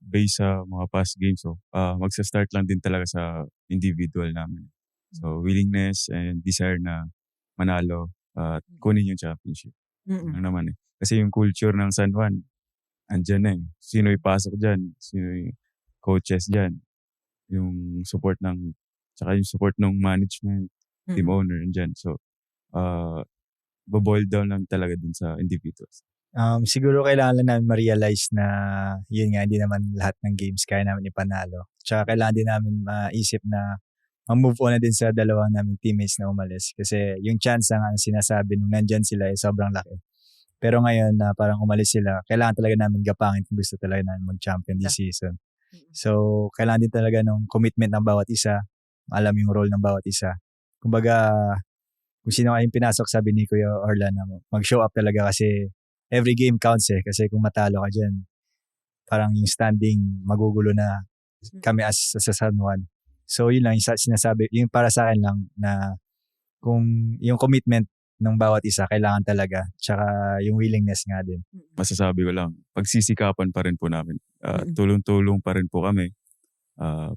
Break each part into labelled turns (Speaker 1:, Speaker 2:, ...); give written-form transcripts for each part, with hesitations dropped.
Speaker 1: based sa mga past games, so magsa-start lang din talaga sa individual namin. So willingness and desire na manalo at kunin yung championship. Lang naman eh. Kasi yung culture ng San Juan, andyan na eh. Sino ipasok dyan, sino yung coaches dyan, yung support ng management, team owner, andyan. So, boil down lang talaga dun sa individuals.
Speaker 2: Siguro kailangan lang namin ma-realize na yun nga, hindi naman lahat ng games kaya namin ipanalo. Tsaka kailangan din namin maisip na mag-move on na din sa dalawa naming teammates na umalis. Kasi yung chance na nga sinasabi nung nandyan sila ay sobrang laki. Pero ngayon na parang umalis sila, kailangan talaga namin gapangin kung gusto talaga namin mag-champion this season. So, kailangan din talaga ng commitment ng bawat isa, alam yung role ng bawat isa. Kumbaga, kung sino kayong pinasok, sabi ni Kuya Orlan, mag-show up talaga kasi every game counts eh. Kasi kung matalo ka dyan, parang yung standing magugulo na kami as sa San Juan. So yun lang yung sinasabi, yung para sa akin lang na kung yung commitment ng bawat isa kailangan talaga, tsaka yung willingness nga din.
Speaker 1: Masasabi ko lang, pagsisikapan pa rin po namin. Tulong-tulong pa rin po kami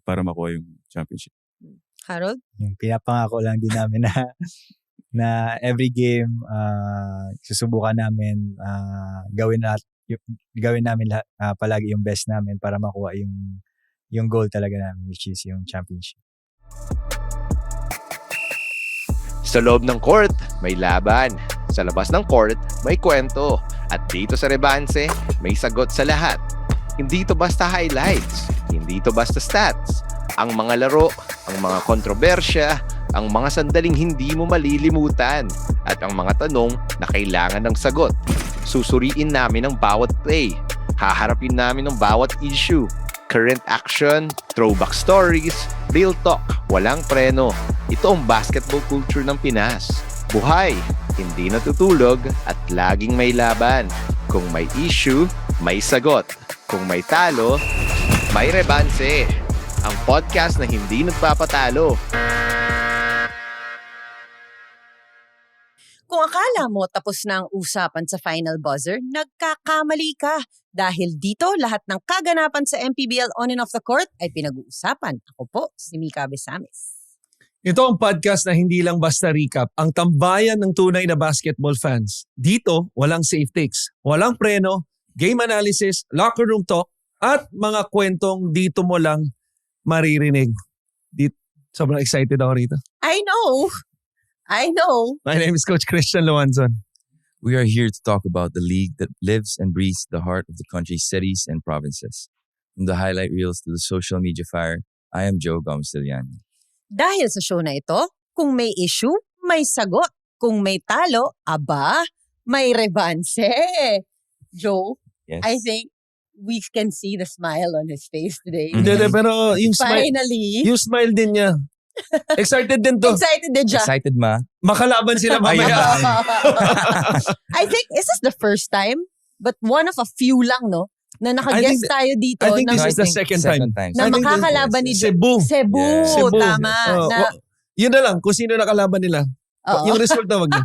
Speaker 1: para makuha yung championship.
Speaker 3: Harold?
Speaker 2: Yung pinapangako lang din namin na every game susubukan namin gawin namin palagi yung best namin para makuha yung goal talaga namin, which is yung championship.
Speaker 4: Sa loob ng court, may laban. Sa labas ng court, may kwento. At dito sa Rebanse, may sagot sa lahat. Hindi ito basta highlights. Hindi ito basta stats. Ang mga laro, ang mga kontrobersya, ang mga sandaling hindi mo malilimutan, at ang mga tanong na kailangan ng sagot. Susuriin namin ang bawat play. Haharapin namin ang bawat issue. Current action, throwback stories, real talk, walang preno. Ito ang basketball culture ng Pinas. Buhay, hindi natutulog, at laging may laban. Kung may issue, may sagot. Kung may talo, may Rebanse. Ang podcast na hindi nagpapatalo.
Speaker 3: Kung akala mo tapos na ang usapan sa final buzzer, nagkakamali ka. Dahil dito, lahat ng kaganapan sa MPBL on and off the court ay pinag-uusapan. Ako po, si Mika Besames.
Speaker 5: Ito ang podcast na hindi lang basta recap, ang tambayan ng tunay na basketball fans. Dito, walang safe takes, walang preno, game analysis, locker room talk, at mga kwentong dito mo lang maririnig. Sobrang excited ako rito.
Speaker 3: I know.
Speaker 5: My name is Coach Christian Luanzon.
Speaker 6: We are here to talk about the league that lives and breathes the heart of the country's cities and provinces. From the highlight reels to the social media fire, I am Joe Gomstiliani.
Speaker 3: Dahil sa show na ito, kung may issue, may sagot. Kung may talo, aba, may rebanse. Joe,
Speaker 6: Yes.
Speaker 3: I think we can see the smile on his face today.
Speaker 5: Hindi, pero yung
Speaker 3: Finally.
Speaker 5: smile din niya. Excited din to.
Speaker 3: Excited din siya.
Speaker 6: Excited ma?
Speaker 5: Makalaban sila mamaya.
Speaker 3: I think this is the first time, but one of a few lang, no? Na naka-guest tayo dito.
Speaker 5: I think
Speaker 3: na,
Speaker 5: this is the second time.
Speaker 3: na
Speaker 5: I think
Speaker 3: makakalaban ni
Speaker 5: Cebu.
Speaker 3: Cebu.
Speaker 6: Yes.
Speaker 5: Cebu.
Speaker 3: Tama.
Speaker 5: Yun na lang, kung sino nakalaban nila. Yung result na wag na.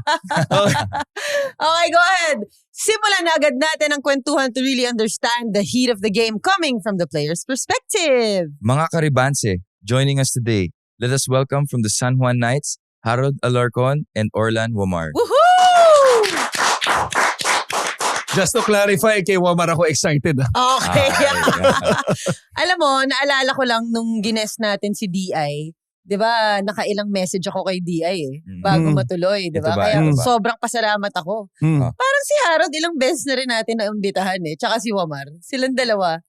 Speaker 3: Okay, go ahead. Simulan na agad natin ang kwentuhan to really understand the heat of the game coming from the player's perspective.
Speaker 6: Mga Karibanse, joining us today, let us welcome from the San Juan Knights, Harold Alarcon and Orlan Womar.
Speaker 3: Woohoo!
Speaker 5: Just to clarify, kay Womar ako excited.
Speaker 3: Okay. Alam mo, naalala ko lang nung gines natin si DI, 'di ba? Nakailang message ako kay DI bago matuloy, 'di ba?
Speaker 6: Ito ba?
Speaker 3: Kaya
Speaker 6: Ito ba?
Speaker 3: sobrang pasalamat ako. Parang si Harold ilang beses na rin natin naimbitahan tsaka si Womar. Silang dalawa.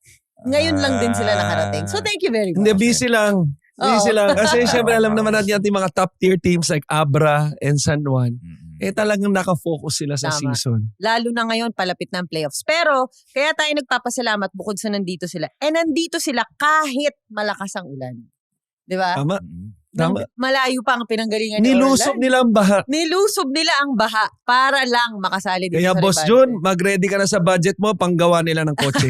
Speaker 3: Ngayon lang din sila nakarating. So thank you very much.
Speaker 5: Hindi, busy lang. Busy lang. Kasi syempre alam naman natin yung mga top tier teams like Abra and San Juan. Talagang nakafocus sila sa
Speaker 3: Tama.
Speaker 5: season.
Speaker 3: Lalo na ngayon, palapit na ang playoffs. Pero, kaya tayo nagpapasalamat bukod sa nandito sila. Nandito sila kahit malakas ang ulan. Di ba?
Speaker 5: Tama. Tama.
Speaker 3: Malayo pa ang pinanggalingan ni
Speaker 5: Nilusob
Speaker 3: Orlan.
Speaker 5: nila ang baha.
Speaker 3: Nilusob nila ang baha para lang makasali dito
Speaker 5: Kaya
Speaker 3: sa
Speaker 5: Boss
Speaker 3: Rebanse.
Speaker 5: Jun, mag-ready ka na sa budget mo, panggawa nila ng kotse.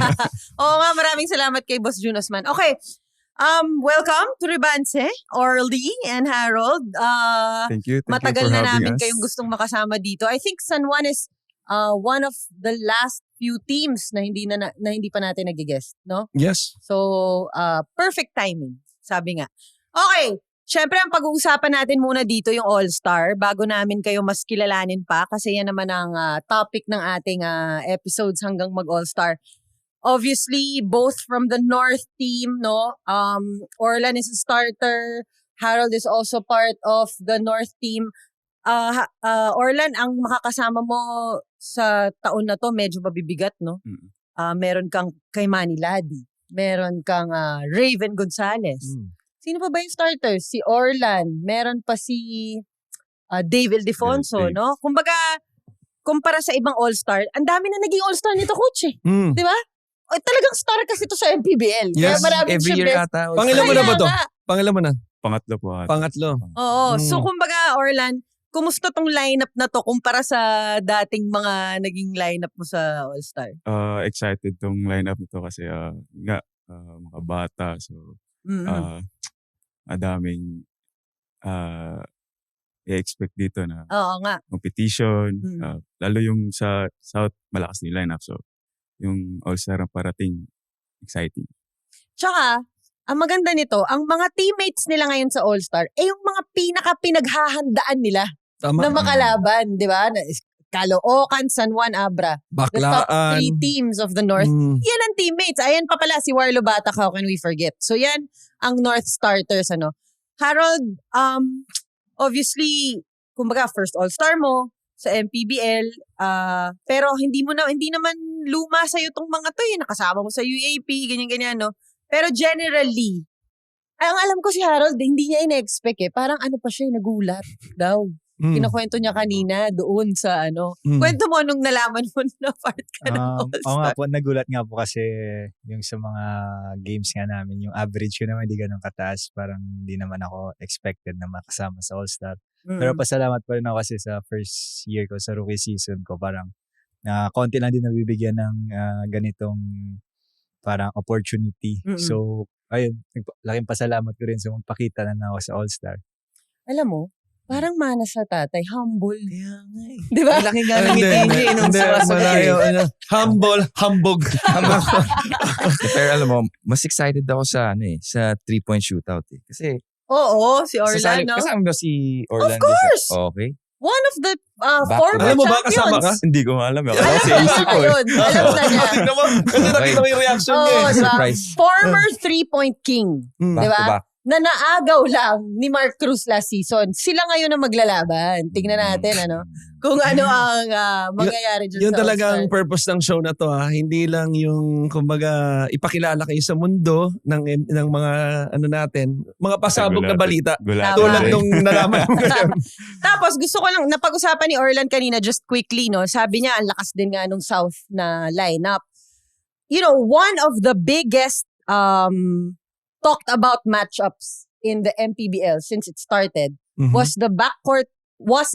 Speaker 3: Oo nga, maraming salamat kay Boss Jun Osman. Okay, welcome to Rebanse, Orly and Harold.
Speaker 1: Thank you.
Speaker 3: Matagal
Speaker 1: for
Speaker 3: na
Speaker 1: having
Speaker 3: namin
Speaker 1: us.
Speaker 3: kayong gustong makasama dito. I think San Juan is one of the last few teams na hindi pa natin nag-guest, no?
Speaker 5: Yes.
Speaker 3: So, perfect timing, sabi nga. Okay, syempre ang pag-uusapan natin muna dito yung All-Star bago namin kayo mas kilalanin pa kasi yan naman ang topic ng ating episodes hanggang mag-All-Star. Obviously, both from the North team, no? Orlan is a starter. Harold is also part of the North team. Orlan, ang makakasama mo sa taon na to medyo mabibigat, no? Meron kang kay Manny Ladi. Meron kang Raven Gonzalez. Sino pa ba yung starters? Si Orlan. Meron pa si Dave Ildefonso,
Speaker 1: Dave.
Speaker 3: no? Kumbaga, kumpara sa ibang all-star, ang dami na naging all-star nito, coach eh. Di ba? Talagang star kasi ito sa MPBL. Kaya
Speaker 5: Yes,
Speaker 3: maraming
Speaker 6: Every year
Speaker 3: siyempre-
Speaker 6: ata.
Speaker 5: Pangilan mo na ba
Speaker 3: Kaya
Speaker 5: to?
Speaker 3: nga.
Speaker 5: Pangilan mo na.
Speaker 1: Pangatlo po ata.
Speaker 5: Pangatlo.
Speaker 3: Oo. So,
Speaker 5: Mm.
Speaker 3: kumbaga, Orlan, kumusta tong lineup na to kumpara sa dating mga naging lineup mo sa All-Star?
Speaker 1: Excited tong lineup nito kasi mga bata. So, madaming i-expect dito na
Speaker 3: Oo nga.
Speaker 1: competition.
Speaker 3: Mm.
Speaker 1: Lalo yung sa South, malakas na yung lineup. So, yung All-Star ang parating, exciting.
Speaker 3: Tsaka, ang maganda nito, ang mga teammates nila ngayon sa All-Star, yung mga pinaka-pinaghahandaan nila
Speaker 5: Tama.
Speaker 3: na makalaban, di ba? Caloocan, San Juan, Abra. The top
Speaker 5: Baklaan.
Speaker 3: 3 teams of the North.
Speaker 5: Mm.
Speaker 3: Yan ang teammates. Ayan pa pala si Warlo Batak, how can we forget? So yan ang North starters, ano. Harold, obviously, kumbaga first all-star mo sa MPBL, pero hindi naman luma sa tong mga to eh. Nakasama mo sa UAP, ganyan-ganyan, no? Pero generally, ang alam ko si Harold, hindi niya in-expect eh. Parang ano pa siya, nagulat daw. Kinukwento niya kanina doon sa Kwento mo nung nalaman mo na part ka ng
Speaker 2: Oo nga
Speaker 3: All-Star.
Speaker 2: po, nagulat nga po kasi yung sa mga games nga namin, yung average ko naman hindi ganun kataas. Parang hindi naman ako expected na makasama sa All-Star. Pero pasalamat pa rin ako kasi sa first year ko, sa rookie season ko, parang konti lang din nabibigyan ng ganitong parang opportunity.
Speaker 3: Mm-mm.
Speaker 2: So, ayun, laking pasalamat ko rin sa magpakita na ako sa All-Star.
Speaker 3: Alam mo, parang mana sa tatay, humble.
Speaker 6: Kaya nga eh.
Speaker 3: Di ba?
Speaker 6: Laki nga ng
Speaker 5: Hindi,
Speaker 6: ngiti niya eh. nung
Speaker 5: hindi,
Speaker 6: sumasagot
Speaker 5: malayo.
Speaker 6: eh.
Speaker 5: Humble, humbog.
Speaker 6: Pero alam mo, mas excited ako sa 3-point shootout eh. Kasi
Speaker 3: Oo, si Orlan, no?
Speaker 6: kasama ba si Orlando?
Speaker 3: course!
Speaker 6: Okay.
Speaker 3: One of the
Speaker 6: Back to
Speaker 3: former
Speaker 6: back.
Speaker 5: Alam mo ba,
Speaker 3: champions.
Speaker 5: kasama ka?
Speaker 1: Hindi ko alam. Ako
Speaker 3: Alam
Speaker 1: si
Speaker 3: mo
Speaker 1: AC
Speaker 3: ba
Speaker 1: ko eh.
Speaker 3: yun? Alam na niya.
Speaker 5: Tingnan mo, kasi nakita mo yung reaction niya
Speaker 3: Oo,
Speaker 5: eh.
Speaker 3: diba?
Speaker 6: Surprise.
Speaker 3: Former 3-point king.
Speaker 5: Mm.
Speaker 6: Back
Speaker 3: Diba?
Speaker 6: to back.
Speaker 3: Na naagaw lang ni Mark Cruz last season. Sila ngayon ang maglalaban. Tingnan natin, kung ano ang mangyayari dyan
Speaker 5: Yun
Speaker 3: sa
Speaker 5: talaga ang
Speaker 3: All-Star.
Speaker 5: purpose ng show na to ha. Hindi lang yung kumbaga ipakilala kayo sa mundo ng mga natin, mga pasabog na balita.
Speaker 1: Gulate.
Speaker 5: Tulad
Speaker 3: Tama.
Speaker 5: nung nalaman mo ngayon.
Speaker 3: Tapos gusto ko lang, napag-usapan ni Orlan kanina just quickly, no? Sabi niya, ang lakas din nga nung South na lineup. You know, one of the biggest talked about matchups in the MPBL since it started was the backcourt,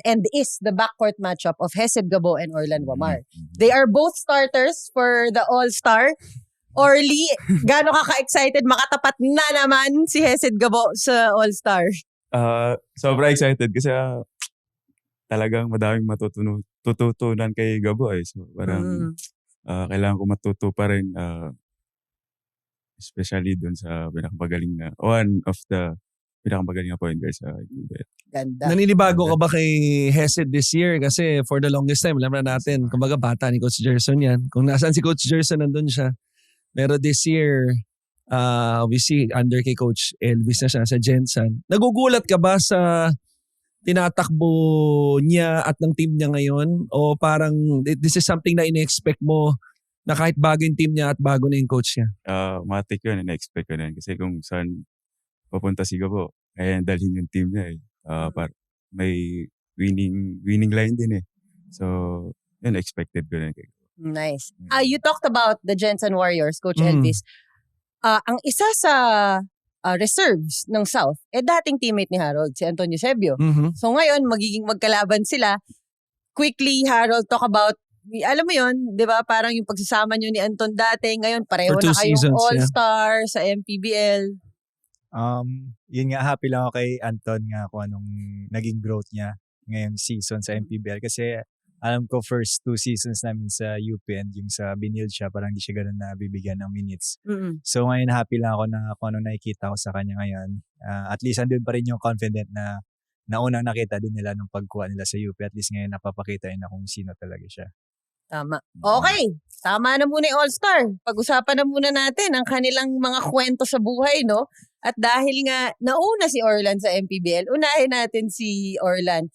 Speaker 3: and is the backcourt matchup of Hesed Gabo and Orlan Wamar. They are both starters for the All-Star. Orly, gaano ka ka-excited? Makatapat na naman si Hesed Gabo sa All-Star.
Speaker 1: Sobra excited kasi talagang madaming matututunan kay Gabo eh. So parang kailangan ko matuto pa rin especially dun sa pinakamagaling na one of the pinakamagaling na point guard sa MPBL.
Speaker 3: Ganda.
Speaker 5: Naninibago ka ba kay Hesed this year? Kasi for the longest time, alam na natin, kumbaga bata ni Coach Gerson yan. Kung nasaan si Coach Gerson, nandun siya. Pero this year, obviously, under kay Coach Elvis na siya sa Jensen. Nagugulat ka ba sa tinatakbo niya at ng team niya ngayon? O parang this is something na ine-expect mo na kahit bago yung team niya at bago na yung coach niya?
Speaker 1: Matik yun, na-expect ko na yun. Kasi kung saan papunta si Gabo, kaya dalhin yung team niya eh. May winning line din eh. So, yun, expected ko na yun.
Speaker 3: Nice. You talked about the Jensen Warriors, Coach
Speaker 5: Mm.
Speaker 3: Elvis. Ang isa sa reserves ng South, dating teammate ni Harold, si Antonio Sebio.
Speaker 5: Mhm.
Speaker 3: So ngayon, magiging magkalaban sila. Quickly, Harold, talk about, alam mo yun, di ba, parang yung pagsasama nyo ni Anton dati, ngayon pareho
Speaker 5: For 2
Speaker 3: na kayong
Speaker 5: seasons, yeah.
Speaker 3: all-star sa MPBL.
Speaker 2: Yun nga, happy lang ako kay Anton nga kung anong naging growth niya ngayong season sa MPBL kasi alam ko first 2 seasons namin sa UP and yung sa Binil siya, parang hindi siya ganun na bibigyan ng minutes. So ngayon happy lang ako na kung ano nakikita ko sa kanya ngayon. At least andun pa rin yung confident na unang nakita din nila nung pagkuha nila sa UP. At least ngayon napapakita na kung sino talaga siya.
Speaker 3: Tama. Okay. Tama na muna yung All-Star. Pag-usapan na muna natin ang kanilang mga kwento sa buhay, no? At dahil nga nauna si Orlan sa MPBL, unahin natin si Orlan.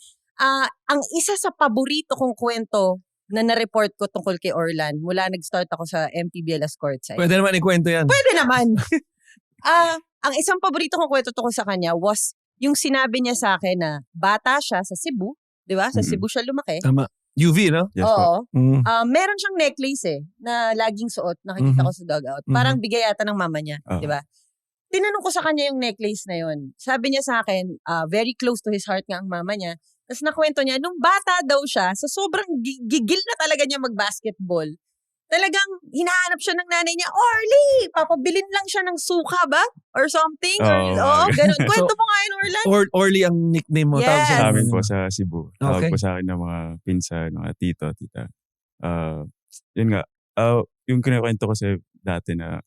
Speaker 3: Ang isa sa paborito kong kwento na na-report ko tungkol kay Orlan mula nag-start ako sa MPBL as courtside.
Speaker 5: Pwede naman ikwento yan.
Speaker 3: Pwede naman. Ang isang paborito kong kwento tungkol sa kanya was yung sinabi niya sa akin na bata siya sa Cebu, di ba? Sa Cebu siya lumaki.
Speaker 5: Tama. UV, no?
Speaker 1: Yes po.
Speaker 3: Oo. Meron siyang necklace na laging suot. Nakikita ko sa dugout. Parang bigay yata ng mama niya. Di ba? Tinanong ko sa kanya yung necklace na yun. Sabi niya sa akin, very close to his heart nga ang mama niya. Tapos nakwento niya, nung bata daw siya, sa sobrang gigil na talaga niya mag-basketball, talagang hinahanap siya ng nanay niya, Orly! Papabilin lang siya ng suka ba? Or something? Oo, ganun. Kwento mo nga yun, Orlan.
Speaker 5: Orly ang nickname mo.
Speaker 3: Yes.
Speaker 5: Tawag
Speaker 1: Sa amin
Speaker 5: mo.
Speaker 1: po sa Cebu. Tawag
Speaker 5: Okay.
Speaker 1: po sa akin ng mga pinsan, mga tito, tita. Yun nga, yung kinikwento ko sa dati na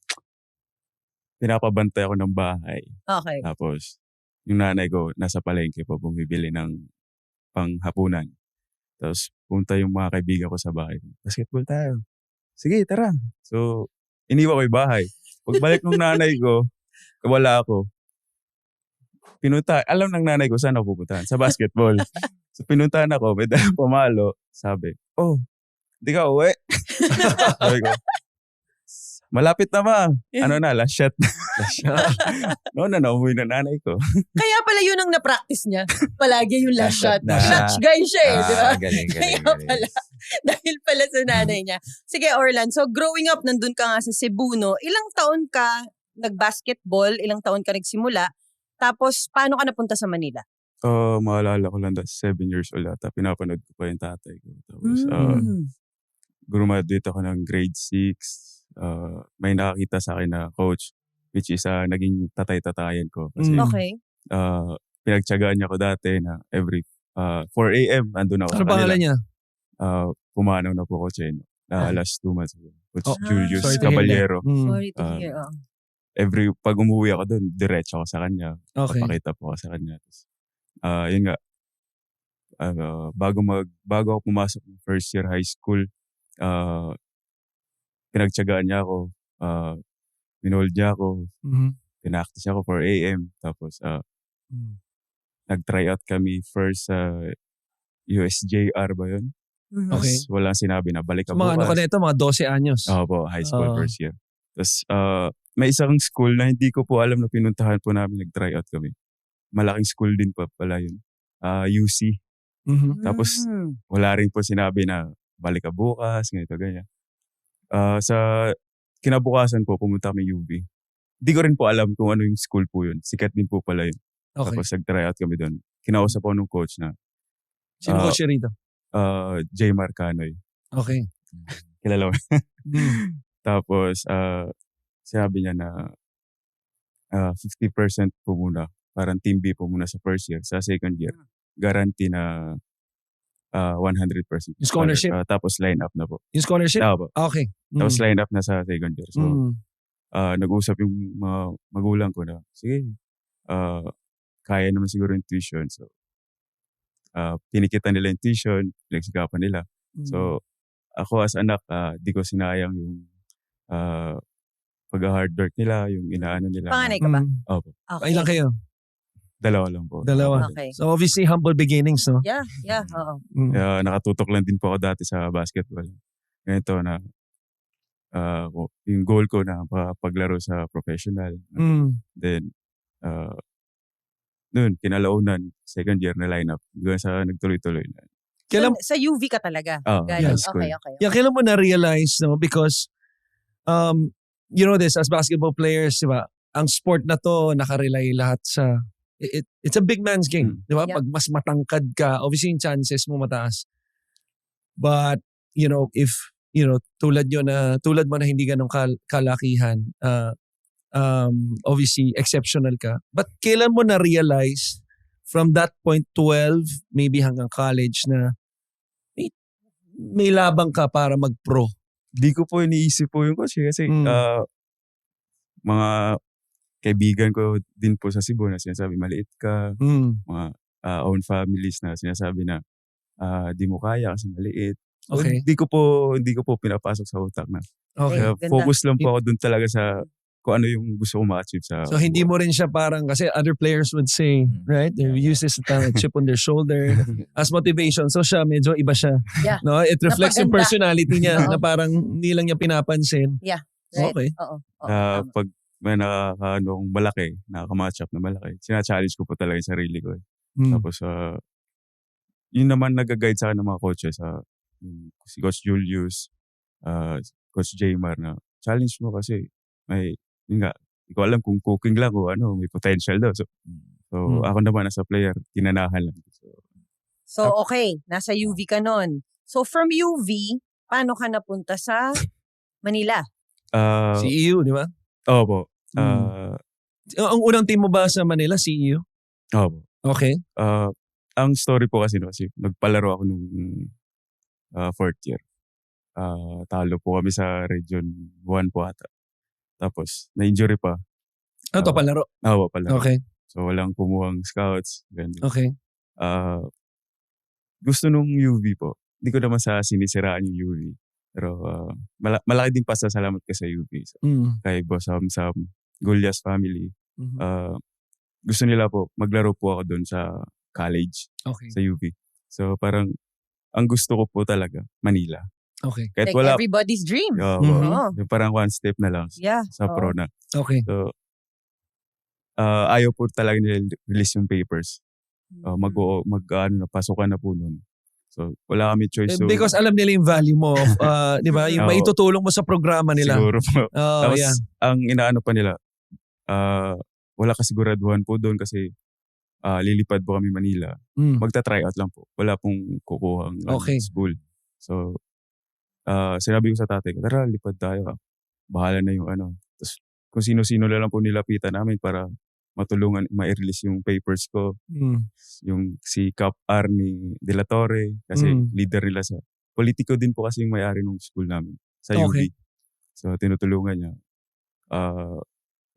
Speaker 1: pinapabantay ako ng bahay.
Speaker 3: Okay.
Speaker 1: Tapos, yung nanay ko nasa palengke po bumibili ng panghapunan. Tapos, punta yung mga kaibigan ko sa bahay. Basketball tayo. Sige, tara. So, iniwan ko yung bahay. Pagbalik ng nanay ko, wala ako. Alam ng nanay ko saan ako pupuntahan? Sa basketball. So, pinuntahan ako, may dalang pamalo. Sabi, di ka uwi? Sabi ko, malapit na ba? Last shot. Umuwi na nanay ko.
Speaker 3: Kaya pala yun ang na-practice niya. Palagi yung last shot.
Speaker 6: Na.
Speaker 3: Clutch guy siya di ba?
Speaker 6: Galing.
Speaker 3: Kaya pala. Dahil pala sa nanay niya. Sige, Orlan. So, growing up, nandun ka nga sa Cebu, no? Ilang taon ka nag-basketball? Ilang taon ka nagsimula? Tapos, paano ka napunta sa Manila?
Speaker 1: Maalala ko lang, 7 years old ata. Pinapanood ko pa yung tatay ko. Tapos, graduate ako ng grade 6. May nakakita sa akin na coach, which is naging tatay-tatayan ko. Kasi
Speaker 3: Okay.
Speaker 1: pinagtyagaan niya ako dati na every 4 a.m. andun ako
Speaker 5: Ano
Speaker 1: sa
Speaker 5: pangalan
Speaker 1: kanila.
Speaker 5: niya?
Speaker 1: Pumanaw na po ko siya. Last 2 months ago. Coach
Speaker 5: Oh,
Speaker 1: Julius
Speaker 5: sorry to hear that.
Speaker 1: Caballero.
Speaker 3: Sorry to
Speaker 1: Ah,
Speaker 3: hear.
Speaker 1: Pag umuwi ako doon, diretso ako sa kanya.
Speaker 5: Okay.
Speaker 1: Papakita po ako sa kanya. Tapos, yun nga, bago ako pumasok ng first year high school, pinagtyagaan niya ako, minold niya ako, pinaktis niya ako 4 a.m. Tapos, nag-try out kami first sa USJR ba yun?
Speaker 5: Okay.
Speaker 1: Tapos, walang sinabi na balik
Speaker 5: So,
Speaker 1: ka
Speaker 5: mga ano ka
Speaker 1: bukas.
Speaker 5: na ito, mga 12 anyos.
Speaker 1: Oo po, high school
Speaker 5: Oo.
Speaker 1: first year. Tapos, may isang school na hindi ko po alam na pinuntahan po namin, nag-try out kami. Malaking school din pa pala yun. UC. Tapos, wala rin po sinabi na balik ka bukas, ganito, ganyan. Sa kinabukasan po, pumunta kami UB. Hindi ko rin po alam kung ano yung school po yun. Sikat din po pala yun.
Speaker 5: Okay.
Speaker 1: Tapos, nag-try out kami doon. Kinausap ko nung coach na
Speaker 5: Sino coach siya rito?
Speaker 1: Jay Marcanoy.
Speaker 5: Okay.
Speaker 1: Kilala mo. Tapos, sabi niya na 50% po muna. Parang team B po muna sa first year. Sa second year, guarantee na 100%.
Speaker 5: Yung scholarship?
Speaker 1: Tapos line up na po.
Speaker 5: Yung scholarship?
Speaker 1: Tama po.
Speaker 5: Okay.
Speaker 1: Tapos line up na sa second year. So, nag-usap yung mga magulang ko na, sige, kaya naman siguro yung tuition. So, pinikita nila yung tuition, pinagsikapan nila. So, ako as anak, di ko sinayang yung pag-hard work nila, yung inaano nila.
Speaker 3: Panganay ka ba?
Speaker 1: Opo.
Speaker 3: Okay.
Speaker 5: Ilan kayo?
Speaker 1: Dalawa lang po.
Speaker 5: Dalawa.
Speaker 3: Okay.
Speaker 5: So obviously, humble beginnings, no?
Speaker 3: Yeah, oo.
Speaker 1: Kaya nakatutok lang din po ako dati sa basketball. Ganito na, yung goal ko na paglaro sa professional. Then, noon, kinalaunan, second year na lineup. Hanggang sa nagtuloy-tuloy na.
Speaker 5: Kailan,
Speaker 3: Sa UV ka talaga?
Speaker 1: High
Speaker 3: Galing.
Speaker 1: school.
Speaker 3: Okay.
Speaker 5: kailan mo na-realize, no? Because, you know this, as basketball players, di ba, ang sport na to, nakarely lahat sa, it's a big man's game. Di ba?
Speaker 3: Yeah.
Speaker 5: Pag mas matangkad ka, obviously yung chances mo mataas. But, you know, if, you know, tulad mo na hindi ganun kalakihan, obviously exceptional ka. But kailan mo na-realize from that point 12, maybe hanggang college na, may labang ka para mag-pro?
Speaker 1: Di ko po iniisip po yung coach kasi
Speaker 5: Mm.
Speaker 1: mga kaibigan ko din po sa Cebu na sinasabi maliit ka, mga own families na sinasabi na di mo kaya kasi maliit. So,
Speaker 5: Okay.
Speaker 1: Hindi ko po pinapasok sa utak na.
Speaker 5: Okay.
Speaker 1: Kaya
Speaker 3: Ganda.
Speaker 1: focus lang po ako dun talaga sa kung ano yung gusto ko ma-achieve sa
Speaker 5: So hindi mo rin siya parang, kasi other players would say, right, they use this chip on their shoulder as motivation. So siya, medyo iba siya.
Speaker 3: Yeah.
Speaker 5: No, it reflects yung
Speaker 3: Napaganda.
Speaker 5: personality niya
Speaker 3: Oo.
Speaker 5: na parang hindi lang niya pinapansin.
Speaker 3: Right.
Speaker 5: Okay.
Speaker 3: Oo. Tama.
Speaker 1: pag may nakakaanong malaki, nakaka-match up na malaki, sina-challenge ko po talaga yung sarili ko. Tapos yun naman nag-guide sa akin ng mga coaches, si Coach Julius, Coach Jaymar, na challenge mo kasi yun nga, hindi ko alam kung cooking lang o ano, may potential daw. So ako naman as a player, tinanahan lang.
Speaker 3: So, okay. Nasa UV ka nun. So, from UV, paano ka napunta sa Manila?
Speaker 5: CEU, di ba?
Speaker 1: Opo.
Speaker 5: Ang unang team mo ba sa Manila, CEU?
Speaker 1: Opo.
Speaker 5: Okay.
Speaker 1: Ang story po kasi nagpalaro ako nung 4th year. Talo po kami sa Region 1 po ata. Tapos, na-injury pa.
Speaker 5: Ito, palaro.
Speaker 1: Oo, palaro.
Speaker 5: Okay.
Speaker 1: So, walang kumuhang scouts. Ganun.
Speaker 5: Okay.
Speaker 1: Gusto nung UV po. Hindi ko naman sa sinisiraan yung UV. Pero malaki din pasasalamat ko sa UV. So, kay Boss Sam, Gulyas family. Gusto nila po, maglaro po ako doon sa college,
Speaker 5: Okay.
Speaker 1: sa UV. So, parang, ang gusto ko po talaga, Manila.
Speaker 5: Okay.
Speaker 1: Kahit
Speaker 3: Like
Speaker 1: wala,
Speaker 3: everybody's dream.
Speaker 1: Oo, parang one step na lang
Speaker 3: Yeah.
Speaker 1: sa
Speaker 3: Oo.
Speaker 1: pro na.
Speaker 5: Okay.
Speaker 1: So, ayaw po talaga nila release yung papers. Pasukan na po nun. So, wala kami choice. So,
Speaker 5: Because alam nila yung value mo of, di ba? Yung
Speaker 1: Oo.
Speaker 5: maitutulong mo sa programa nila.
Speaker 1: siguro po.
Speaker 5: Oh,
Speaker 1: Tapos,
Speaker 5: yeah.
Speaker 1: ang inaano pa nila, wala kasiguraduhan po doon kasi lilipad po kami Manila. Magta-try out lang po. Wala pong kukuhang
Speaker 5: Okay.
Speaker 1: school. So, sinabi ko sa tatay ko, tara, lipad tayo. Bahala na yung ano. Tapos, kung sino-sino na lang po nilapitan namin para matulungan, ma-release yung papers ko. Yung si Cap R ni De La Torre, kasi leader nila sa, politiko din po kasi yung may-ari ng school namin sa UV.
Speaker 5: Okay.
Speaker 1: So, tinutulungan niya.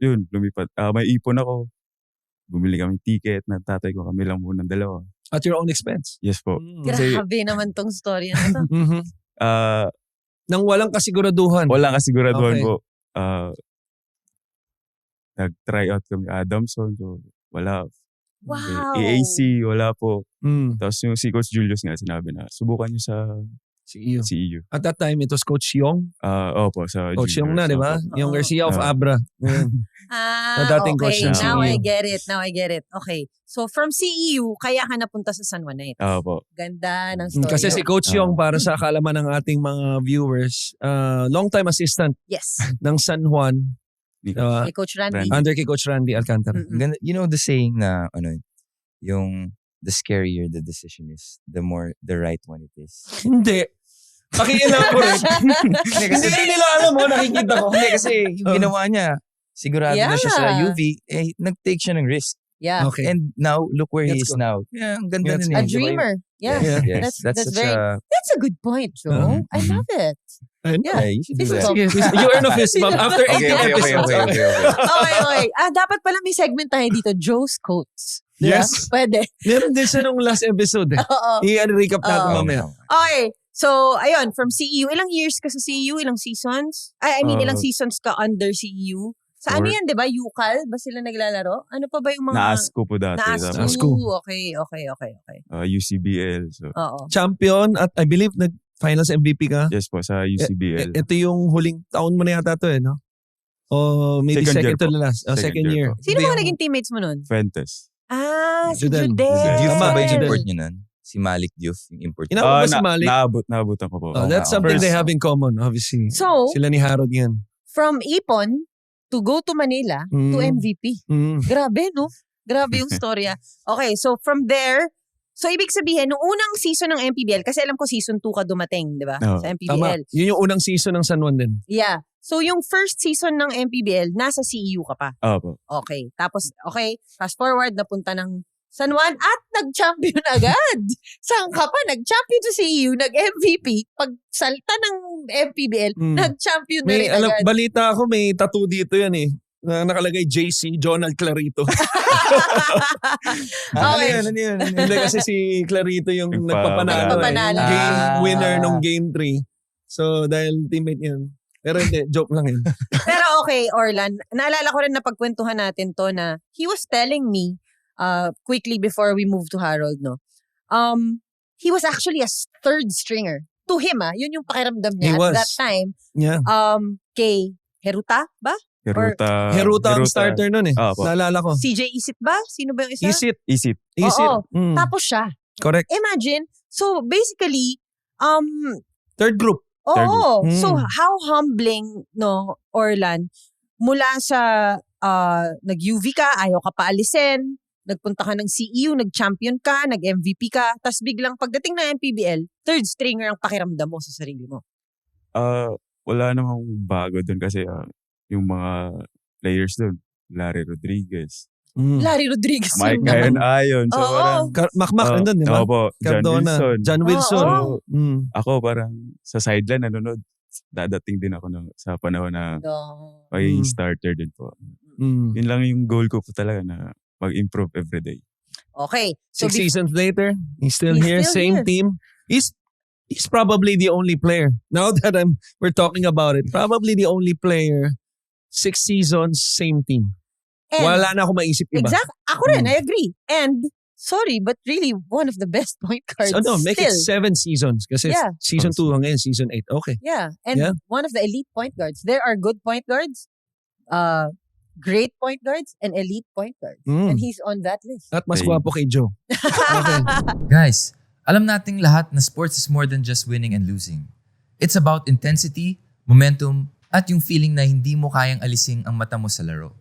Speaker 1: Yun, lumipad. May ipon ako. Bumili kami ticket na tatay ko, kami lang muna dalawa.
Speaker 5: At your own expense.
Speaker 1: Yes po. Kasi,
Speaker 3: Grabe naman tong story na to.
Speaker 5: Nang walang kasiguraduhan.
Speaker 1: walang kasiguraduhan
Speaker 5: Okay.
Speaker 1: po. Nag-try out kami Adamson, so wala.
Speaker 3: Wow.
Speaker 1: AAC, wala po. Tapos yung si Coach Julius nga sinabi na, subukan nyo sa
Speaker 5: CEU.
Speaker 1: CEU.
Speaker 5: At that time, it was Coach Yong.
Speaker 1: Opo, sa
Speaker 5: Coach Yong na,
Speaker 1: juniors,
Speaker 5: di ba?
Speaker 1: opo.
Speaker 5: Yung Garcia of Abra. Ayan. Na dating
Speaker 3: okay.
Speaker 5: coach ng
Speaker 3: Now I
Speaker 5: CEU.
Speaker 3: get it. Now I get it. Okay. So, from CEU, kaya ka napunta sa San Juanites.
Speaker 1: Opo.
Speaker 3: Ganda ng story.
Speaker 5: Kasi si Coach Yong, para sa kaalaman ng ating mga viewers, long-time assistant
Speaker 3: Yes.
Speaker 5: ng San Juan,
Speaker 3: Kay Coach Randy.
Speaker 1: Randy.
Speaker 5: under kay Coach Randy Alcantara.
Speaker 3: Mm-mm.
Speaker 6: You know the saying na, yung the scarier the decision is, the more the right one it is.
Speaker 5: Hindi. Paki-elaborate. Hindi nila alam mo, nakikita ko.
Speaker 6: Hindi, kasi yung ginawa niya, sigurado na siya sa
Speaker 3: Yeah.
Speaker 6: UV, nag-take siya ng risk.
Speaker 3: Yeah.
Speaker 5: Okay.
Speaker 6: And now, look where he
Speaker 5: Let's
Speaker 6: is
Speaker 5: go.
Speaker 6: now. Yeah, ang ganda
Speaker 5: Let's
Speaker 6: na
Speaker 3: A
Speaker 6: niya.
Speaker 3: dreamer. Yeah.
Speaker 6: Yes, that's
Speaker 3: That's
Speaker 6: such
Speaker 3: very,
Speaker 6: a...
Speaker 3: that's a good point, Joe. I love it. Yeah.
Speaker 6: you should do
Speaker 3: This is
Speaker 6: that.
Speaker 3: all-
Speaker 5: You earn a fist bump after 18 episodes.
Speaker 3: Okay. Dapat pala may segment tayo dito, Joe's Quotes. Diba?
Speaker 5: Yes.
Speaker 3: Pwede.
Speaker 5: Meron din siya nung last episode eh.
Speaker 3: Oo.
Speaker 5: I-recap natin
Speaker 3: Oo.
Speaker 5: mamaya.
Speaker 3: Okay. So, ayun, from CEU, ilang years ka sa CEU? Ilang seasons? Ilang seasons ka under CEU? Sa ano
Speaker 1: 4.
Speaker 3: yan, di ba? UCAL? Ba sila naglalaro? Ano pa ba yung mga...
Speaker 1: Na-ASCO po dati.
Speaker 3: Na-ASCO.
Speaker 5: Na-ASCO.
Speaker 3: Okay.
Speaker 1: UCBL. So,
Speaker 3: Oo.
Speaker 5: Champion at I believe nag-finals MVP ka.
Speaker 1: yes po, sa UCBL.
Speaker 5: Ito yung huling taon mo na yata to eh, no? O maybe
Speaker 1: Second year
Speaker 5: second to
Speaker 1: po.
Speaker 5: the last. Second year.
Speaker 1: po.
Speaker 3: Sino mga naging teammates mo nun?
Speaker 1: Fuentes.
Speaker 3: Si
Speaker 5: Judel.
Speaker 3: Judel.
Speaker 6: Diouf
Speaker 5: Tama,
Speaker 6: pa ba yung
Speaker 5: Judel.
Speaker 6: import nyo nun? Si Malik Diouf, yung import.
Speaker 5: Inabot ba si Malik?
Speaker 1: Naabutan ko po.
Speaker 5: That's something they have in common, obviously.
Speaker 3: So,
Speaker 5: Sila ni Harold yan.
Speaker 3: from Ipon to go to Manila to MVP. Grabe, no? Grabe yung storya. Okay, so from there, so ibig sabihin, nung unang season ng MPBL, kasi alam ko season 2 ka dumating, di ba?
Speaker 1: Oo.
Speaker 3: Sa
Speaker 5: Tama.
Speaker 3: MPBL.
Speaker 5: Yun yung unang season ng San Juan din.
Speaker 3: Yeah. So yung first season ng MPBL, nasa CEU ka pa.
Speaker 1: Opo.
Speaker 3: Okay. Tapos, okay, fast forward, napunta ng San Juan at nag-champion agad. Saan ka pa? Nag-champion sa CEU, nag-MVP. Pag salta ng MPBL, nag-champion na
Speaker 5: May,
Speaker 3: rin agad.
Speaker 5: balita ako, may tattoo dito yan eh. Na nakalagay JC, Jonald Clarito.
Speaker 3: Okay.
Speaker 2: Ano yun?
Speaker 5: Hindi kasi si Clarito yung
Speaker 1: Nagpapanalo.
Speaker 5: nagpapanalo.
Speaker 3: Nagpapanalo.
Speaker 5: Game winner
Speaker 2: Ah.
Speaker 5: nung game 3. So, dahil teammate yun. Pero hindi, joke lang yun.
Speaker 3: Pero okay, Orlan, naalala ko rin na pagkwentuhan natin to na he was telling me quickly before we moved to Harold, no? He was actually a third stringer. To him, yun yung pakiramdam niya
Speaker 5: He
Speaker 3: at
Speaker 5: was.
Speaker 3: that time.
Speaker 5: Yeah.
Speaker 3: Kay Heruta ba?
Speaker 5: Heruta ang starter nun eh.
Speaker 1: Po.
Speaker 5: Naalala ko.
Speaker 3: CJ Isit ba? Sino ba yung isa?
Speaker 5: Isit.
Speaker 1: Isip.
Speaker 5: Isit.
Speaker 3: Oo.
Speaker 5: Mm.
Speaker 3: Tapos siya.
Speaker 5: Correct.
Speaker 3: Imagine, so basically,
Speaker 5: Third group.
Speaker 3: oo.
Speaker 5: Mm.
Speaker 3: So how humbling, no, Orlan, mula sa nag-UV ka, ayaw ka paalisin, nagpunta ka ng CEU, nag-champion ka, nag-MVP ka, tas biglang pagdating ng MPBL, third stringer ang pakiramdam mo sa sarili mo.
Speaker 1: Wala namang bago doon kasi yung mga players doon, Larry Rodriguez,
Speaker 3: Larry Rodriguez
Speaker 1: Mike
Speaker 3: yun
Speaker 1: Ngayon
Speaker 3: naman.
Speaker 1: Ayon. So
Speaker 3: Oo.
Speaker 1: parang,
Speaker 5: Macmac nandun, di ba?
Speaker 1: Opo, John
Speaker 5: Cardona.
Speaker 1: Wilson.
Speaker 5: John Wilson.
Speaker 3: Oo.
Speaker 5: Mm.
Speaker 1: Ako parang sa sideline nanonood. Dadating din ako sa panahon na
Speaker 3: No.
Speaker 1: magiging
Speaker 5: Mm.
Speaker 1: starter din po.
Speaker 5: Mm.
Speaker 1: Yun lang yung goal ko po talaga na mag-improve everyday.
Speaker 3: Okay. So
Speaker 5: 6 seasons later, he's still
Speaker 3: He's
Speaker 5: here,
Speaker 3: still
Speaker 5: same
Speaker 3: here.
Speaker 5: team. He's probably the only player. Now that we're talking about it, probably the only player, 6 seasons, same team.
Speaker 3: and,
Speaker 5: Wala na ako maisip iba.
Speaker 3: exact. Ako rin,
Speaker 5: Mm.
Speaker 3: I agree. And, sorry, but really, one of the best point guards
Speaker 5: So, no, make it
Speaker 3: still.
Speaker 5: 7 seasons. Kasi
Speaker 3: Yeah.
Speaker 5: season 2 hanggang season 8. Okay.
Speaker 3: Yeah, and
Speaker 5: Yeah.
Speaker 3: one of the elite point guards. There are good point guards, great point guards, and elite point guards.
Speaker 5: Mm.
Speaker 3: And he's on that list.
Speaker 5: At mas
Speaker 1: Okay.
Speaker 5: gwapo kay Joe. Okay.
Speaker 6: Guys, alam nating lahat na sports is more than just winning and losing. It's about intensity, momentum, at yung feeling na hindi mo kayang alising ang mata mo sa laro.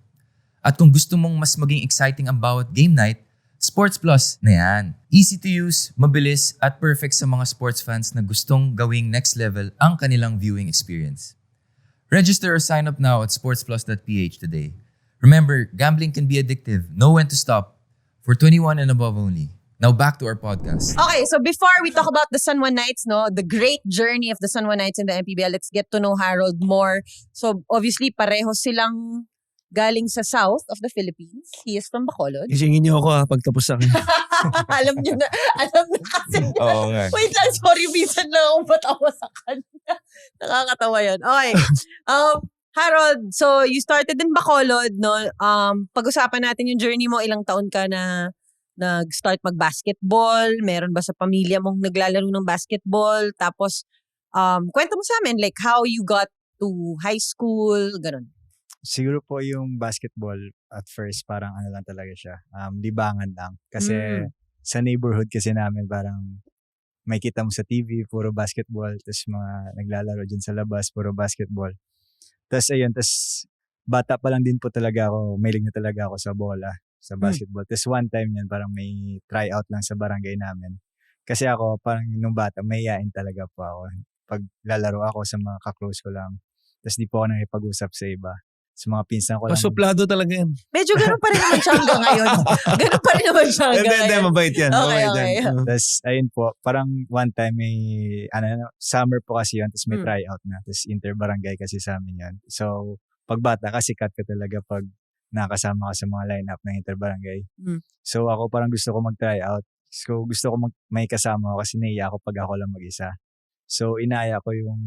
Speaker 6: At kung gusto mong mas maging exciting ang bawat game night, Sports Plus na yan. Easy to use, mabilis, at perfect sa mga sports fans na gustong gawing next level ang kanilang viewing experience. Register or sign up now at sportsplus.ph today. Remember, gambling can be addictive. Know when to stop. For 21 and above only. Now back to our podcast.
Speaker 3: Okay, so before we talk about the San Juan Knights, no, the great journey of the San Juan Knights in the MPBL, let's get to know Harold more. So obviously, pareho silang galing sa south of the Philippines. He is from Bacolod.
Speaker 5: Isingin niyo ako pagtapos sa akin.
Speaker 3: alam na kasi.
Speaker 1: Oo nga.
Speaker 3: Wait lang, sorry, minsan lang akong matawa sa kanya. Nakakatawa yun. Okay. Harold, so you started in Bacolod, no? Pag-usapan natin yung journey mo, ilang taon ka na nag-start mag-basketball? Meron ba sa pamilya mong naglalaro ng basketball? Tapos, kwento mo sa amin, like how you got to high school, ganun.
Speaker 2: Siguro po yung basketball at first parang ano lang talaga siya. Libangan lang. Kasi sa neighborhood kasi namin parang may kita mo sa TV, puro basketball. Tapos mga naglalaro dyan sa labas, puro basketball. Tapos ayun, tapos bata pa lang din po talaga ako, mahilig na talaga ako sa bola, sa basketball. Tapos one time yan, parang may tryout lang sa barangay namin. Kasi ako, parang nung bata, mahihain talaga po ako. Pag lalaro ako sa mga kaklose ko lang. Tapos di po ako nakipag-usap sa iba. Sa mga pinsan ko lang.
Speaker 5: Pasuplado talaga yan.
Speaker 3: Medyo ganun pa rin naman siya hanggang ngayon. Ganun pa rin naman siya hanggang
Speaker 5: Hindi,
Speaker 3: ngayon.
Speaker 5: mabait yan.
Speaker 3: Okay,
Speaker 5: Mabait
Speaker 3: okay.
Speaker 5: yan.
Speaker 2: Tapos, ayun po, parang one time may, summer po kasi yun, tapos may
Speaker 3: Mm.
Speaker 2: tryout na. Tapos inter-barangay kasi sa amin yun. So, pagbata kasi cut ka talaga pag nakasama ka sa mga lineup ng inter-barangay.
Speaker 3: Mm.
Speaker 2: So, ako parang gusto ko mag-tryout. So, gusto ko may kasama ako kasi naiya ako pag ako lang mag-isa. So, inaya ko yung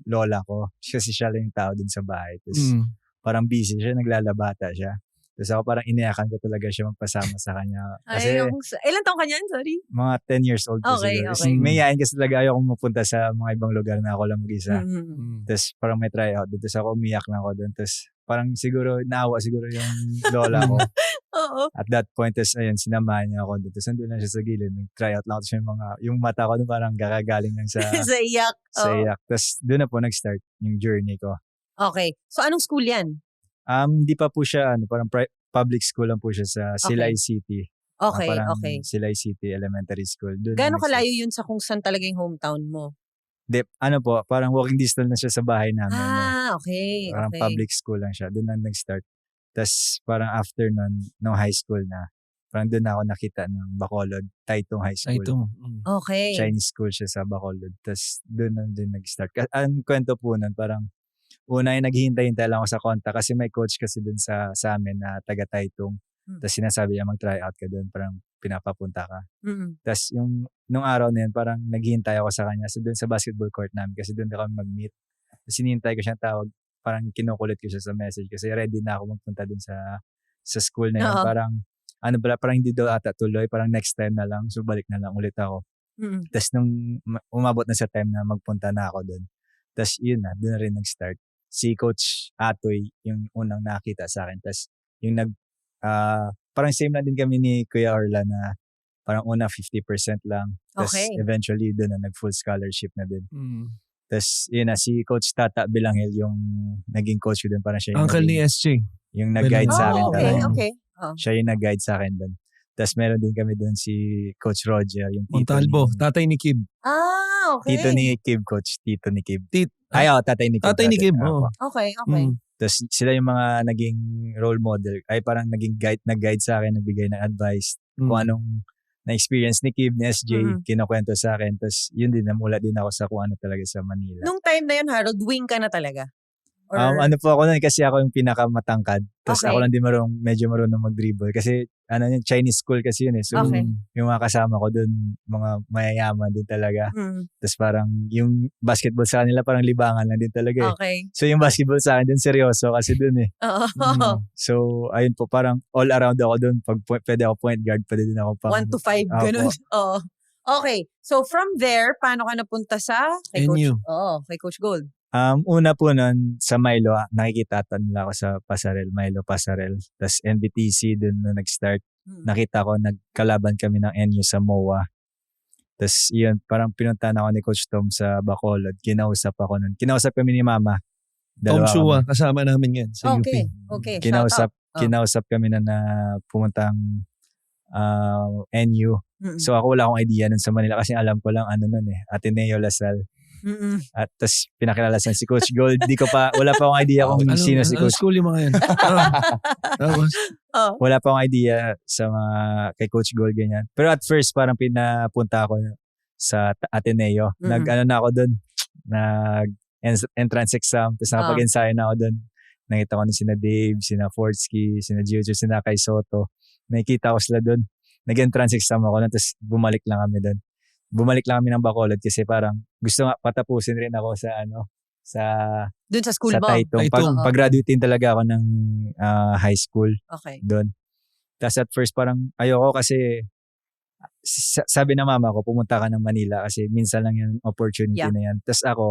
Speaker 2: lola ko kasi siya lang yung tao dun sa bahay. Tapos,
Speaker 5: Mm.
Speaker 2: parang busy siya, naglalabata siya. Tapos ako parang inayakan ko talaga siya magpasama sa kanya. Kasi
Speaker 3: Ilan taong ka niyan? Sorry.
Speaker 2: mga 10 years old po
Speaker 3: Okay,
Speaker 2: siguro.
Speaker 3: okay.
Speaker 2: May yain kasi talaga ayaw kong mapunta sa mga ibang lugar na ako lang mag-isa.
Speaker 3: Mm.
Speaker 5: Mm.
Speaker 2: Tapos parang may tryout doon. Tapos ako umiyak na ako doon. Tapos parang siguro, naawa siguro yung lola ko.
Speaker 3: Oo.
Speaker 2: At that point, tapos ayun, sinamahan niya ako doon. Tapos nandun lang siya sa gilid. Nag-tryout lang. Tapos yung mata ko doon parang kakagaling lang sa
Speaker 3: Sa iyak.
Speaker 2: sa
Speaker 3: Oo.
Speaker 2: iyak. Tapos doon na po nag-start yung journey ko.
Speaker 3: Okay. So, anong school yan?
Speaker 2: Hindi pa po siya, parang public school lang po siya sa Silay City.
Speaker 3: Okay,
Speaker 2: Parang
Speaker 3: okay.
Speaker 2: Silay City Elementary School. Doon
Speaker 3: Gano'ng
Speaker 2: nag-start.
Speaker 3: kalayo yun sa kung saan talaga yung hometown mo?
Speaker 2: Ano po, parang walking distance na siya sa bahay namin.
Speaker 3: Okay.
Speaker 2: Parang
Speaker 3: Okay.
Speaker 2: public school lang siya. Doon na nag-start. Tapos parang after nun, no high school na, Parang doon ako nakita ng Bacolod, Taytong High
Speaker 5: Ay,
Speaker 2: School.
Speaker 5: ito.
Speaker 3: Okay.
Speaker 2: Chinese school siya sa Bacolod. Tapos doon na din nag-start. Ang kwento po nun, parang una yung naghihintay-hintay lang ako sa contact kasi may coach kasi doon sa amin na taga Taytong. Tapos sinasabi niya mag-try out ka doon, parang pinapapunta ka. Tapos nung araw na yun, parang naghihintay ako sa kanya. So doon sa basketball court namin kasi doon na kami mag-meet. Tapos hinihintay ko siyang tawag, parang kinukulit ko siya sa message kasi ready na ako magpunta doon sa school na yun.
Speaker 3: Oo.
Speaker 2: Parang parang hindi daw ata tuloy, parang next time na lang. So balik na lang ulit ako. Tapos nung umabot na sa time na magpunta na ako doon. Tapos yun na, doon na rin nag-start. Si Coach Atoy yung unang nakita sa akin. Tapos yung parang same na din kami ni Kuya Orla na parang una 50% lang. Tapos
Speaker 3: Okay.
Speaker 2: eventually doon na nag-full scholarship na din. Tapos yun na, si Coach Tata Bilanghel yung naging coach ko doon. Parang siya yung,
Speaker 5: Uncle ni SJ.
Speaker 2: yung nag-guide sa akin.
Speaker 3: Oh, okay,
Speaker 2: talaga.
Speaker 3: okay. Oh.
Speaker 2: Siya yung nag-guide sa akin doon. Tapos meron din kami doon si Coach Roger, yung tito
Speaker 5: Montalvo,
Speaker 2: ni,
Speaker 5: tatay ni Kib.
Speaker 3: Okay.
Speaker 2: tito ni Kib, Coach. Tito ni Kib.
Speaker 5: Ay,
Speaker 2: Tatay ni Kib.
Speaker 5: tatay ni Kib,
Speaker 2: Opo.
Speaker 5: oo.
Speaker 3: Okay, okay.
Speaker 2: Tapos sila yung mga naging role model. Ay parang nag-guide sa akin, nagbigay ng advice. Kung anong na-experience ni Kib, ni SJ, kinukwento sa akin. Tapos yun din, namula din ako sa kung ano talaga sa Manila.
Speaker 3: Nung time na yun, Harold, wing ka na talaga? Or,
Speaker 2: Ano po ako nun, kasi ako yung pinakamatangkad. Tapos
Speaker 3: Okay.
Speaker 2: ako lang din medyo marunong mag-dribble. Kasi yung Chinese school kasi yun eh. So
Speaker 3: Okay.
Speaker 2: yung mga kasama ko dun, mga mayayaman din talaga. Tapos parang yung basketball sa kanila parang libangan lang din talaga eh.
Speaker 3: Okay.
Speaker 2: So yung basketball sa akin dun seryoso kasi dun eh.
Speaker 3: Oo.
Speaker 2: So ayun po, parang all around ako dun. Pag pwede ako point guard, pwede din ako pang
Speaker 3: 1 to 5,
Speaker 2: Opo.
Speaker 3: ganun. Oo. Okay. So from there, paano ka napunta kay Coach?
Speaker 5: NU.
Speaker 3: Oo, kay Coach Gold.
Speaker 2: Una po nun, sa Milo, nakikita nila ako sa Pasarel, Milo Pasarel. Tapos NBTC, dun na nag-start. Nakita ko, nagkalaban kami ng NU sa MOA. Tapos yun, parang pinuntahan ako ni Coach Tom sa Bacolod. Kinausap ako nun. Kinausap kami ni Mama.
Speaker 5: Tom
Speaker 2: Dalawa
Speaker 5: Shua,
Speaker 2: kami.
Speaker 5: kasama namin yan sa UP.
Speaker 3: Okay. Okay.
Speaker 2: Kinausap,
Speaker 3: Shout out.
Speaker 2: kinausap kami na pumuntang NU. So ako wala akong idea nun sa Manila kasi alam ko lang nun Ateneo Lasal. At tas pinakilala sa si Coach Gold. Wala pa akong idea kung sino si
Speaker 5: Ano
Speaker 2: Coach.
Speaker 5: school yung mga yan? Tapos,
Speaker 2: Wala pa akong idea sa kay Coach Gold ganyan. Pero at first parang pinapunta ako sa Ateneo. Na ako doon. Entrance exam. Tapos nakapag-ensayo na ako doon. Nakita ko na sina Dave, sina Fortsky, sina Giojo, sina Kai Soto. Nakikita ko sila doon. Nag-entrance exam ako. Tapos bumalik lang kami doon. Bumalik lang kami ng Bacolod kasi parang gusto nga patapusin rin ako
Speaker 3: Dun sa school
Speaker 2: sa
Speaker 3: mo?
Speaker 2: Taytong.
Speaker 5: Taytong.
Speaker 2: Pag-graduate din talaga ako ng high school
Speaker 3: Okay.
Speaker 2: doon. Tapos at first parang ayoko kasi sabi ng mama ko pumunta ka ng Manila kasi minsan lang yung opportunity
Speaker 3: Yeah.
Speaker 2: na yan. Tapos ako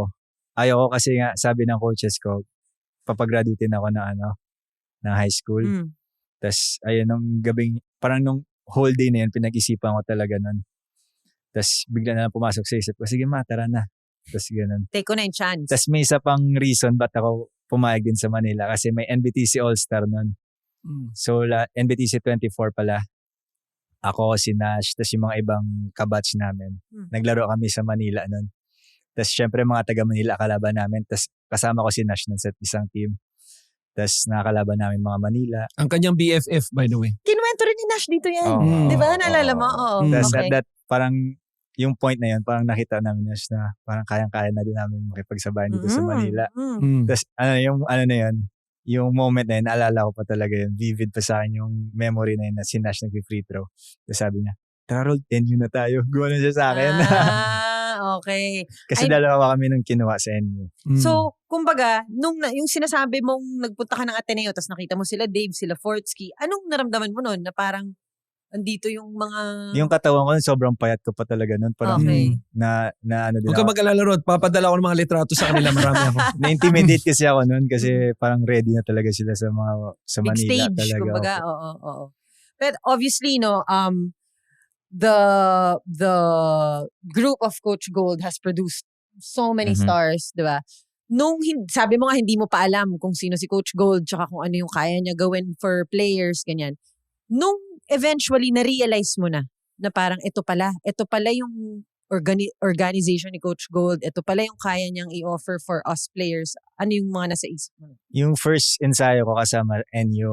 Speaker 2: ayoko kasi nga sabi ng coaches ko papag-graduate din ako ng high school. Tapos ayun nung gabing parang nung whole day na yun pinag-isipan ko talaga nun. Tapos bigla na lang pumasok sa isip ko, sige ma, tara na. Tapos ganun.
Speaker 3: Take ko na yung chance.
Speaker 2: Tapos may isa pang reason ba't ako pumayag din sa Manila kasi may NBTC All-Star nun. So NBTC 24 pala. Ako, si Nash, tapos yung mga ibang kabatch namin. Naglaro kami sa Manila nun. Tapos syempre mga taga Manila kalaban namin. Tapos kasama ko si Nash nun sa isang team. Tapos nakakalaban namin mga Manila.
Speaker 5: ang kanyang BFF, by the way.
Speaker 3: Kinuwento rin ni Nash dito yan.
Speaker 2: Oo.
Speaker 3: Di ba? Naalala mo? Oo.
Speaker 2: Tapos
Speaker 3: Okay.
Speaker 2: at that, parang yung point na yun, parang nakita namin Nash na parang kayang-kaya na din namin makipagsabayan dito sa Manila. Tapos na yun, yung moment na yun, naalala ko pa talaga yun. Vivid pa sa akin yung memory na yun na si Nash nag-free throw. Tapos sabi niya, tara Rod, 10 na tayo. Gawa na siya sa akin.
Speaker 3: Okay.
Speaker 2: Kasi dalawa kami nung kinuha sa NU.
Speaker 3: So, kumbaga, yung sinasabi mong nagpunta ka ng Ateneo tapos nakita mo sila Dave, sila Fortsky, anong naramdaman mo nun na parang andito yung mga...
Speaker 2: Yung katawan ko nun, sobrang payat ko pa talaga nun. Parang
Speaker 3: Okay.
Speaker 2: na ano din
Speaker 5: Huwag ka
Speaker 2: ako.
Speaker 5: mag-alala, Rod. Papadala ko ng mga litrato sa kanila. Marami ako.
Speaker 2: Na-intimidate kasi ako nun kasi parang ready na talaga sila sa
Speaker 3: big
Speaker 2: Manila
Speaker 3: stage,
Speaker 2: talaga.
Speaker 3: kumbaga. Oo. But obviously, the group of Coach Gold has produced so many stars, di ba? Sabi mo nga, hindi mo pa alam kung sino si Coach Gold tsaka kung ano yung kaya niya gawin for players, ganyan. Nung eventually na-realize mo na parang ito pala yung organization ni Coach Gold, ito pala yung kaya niyang i-offer for us players, ano yung mga nasa isip mo?
Speaker 2: Yung first ensayo ko kasama NU,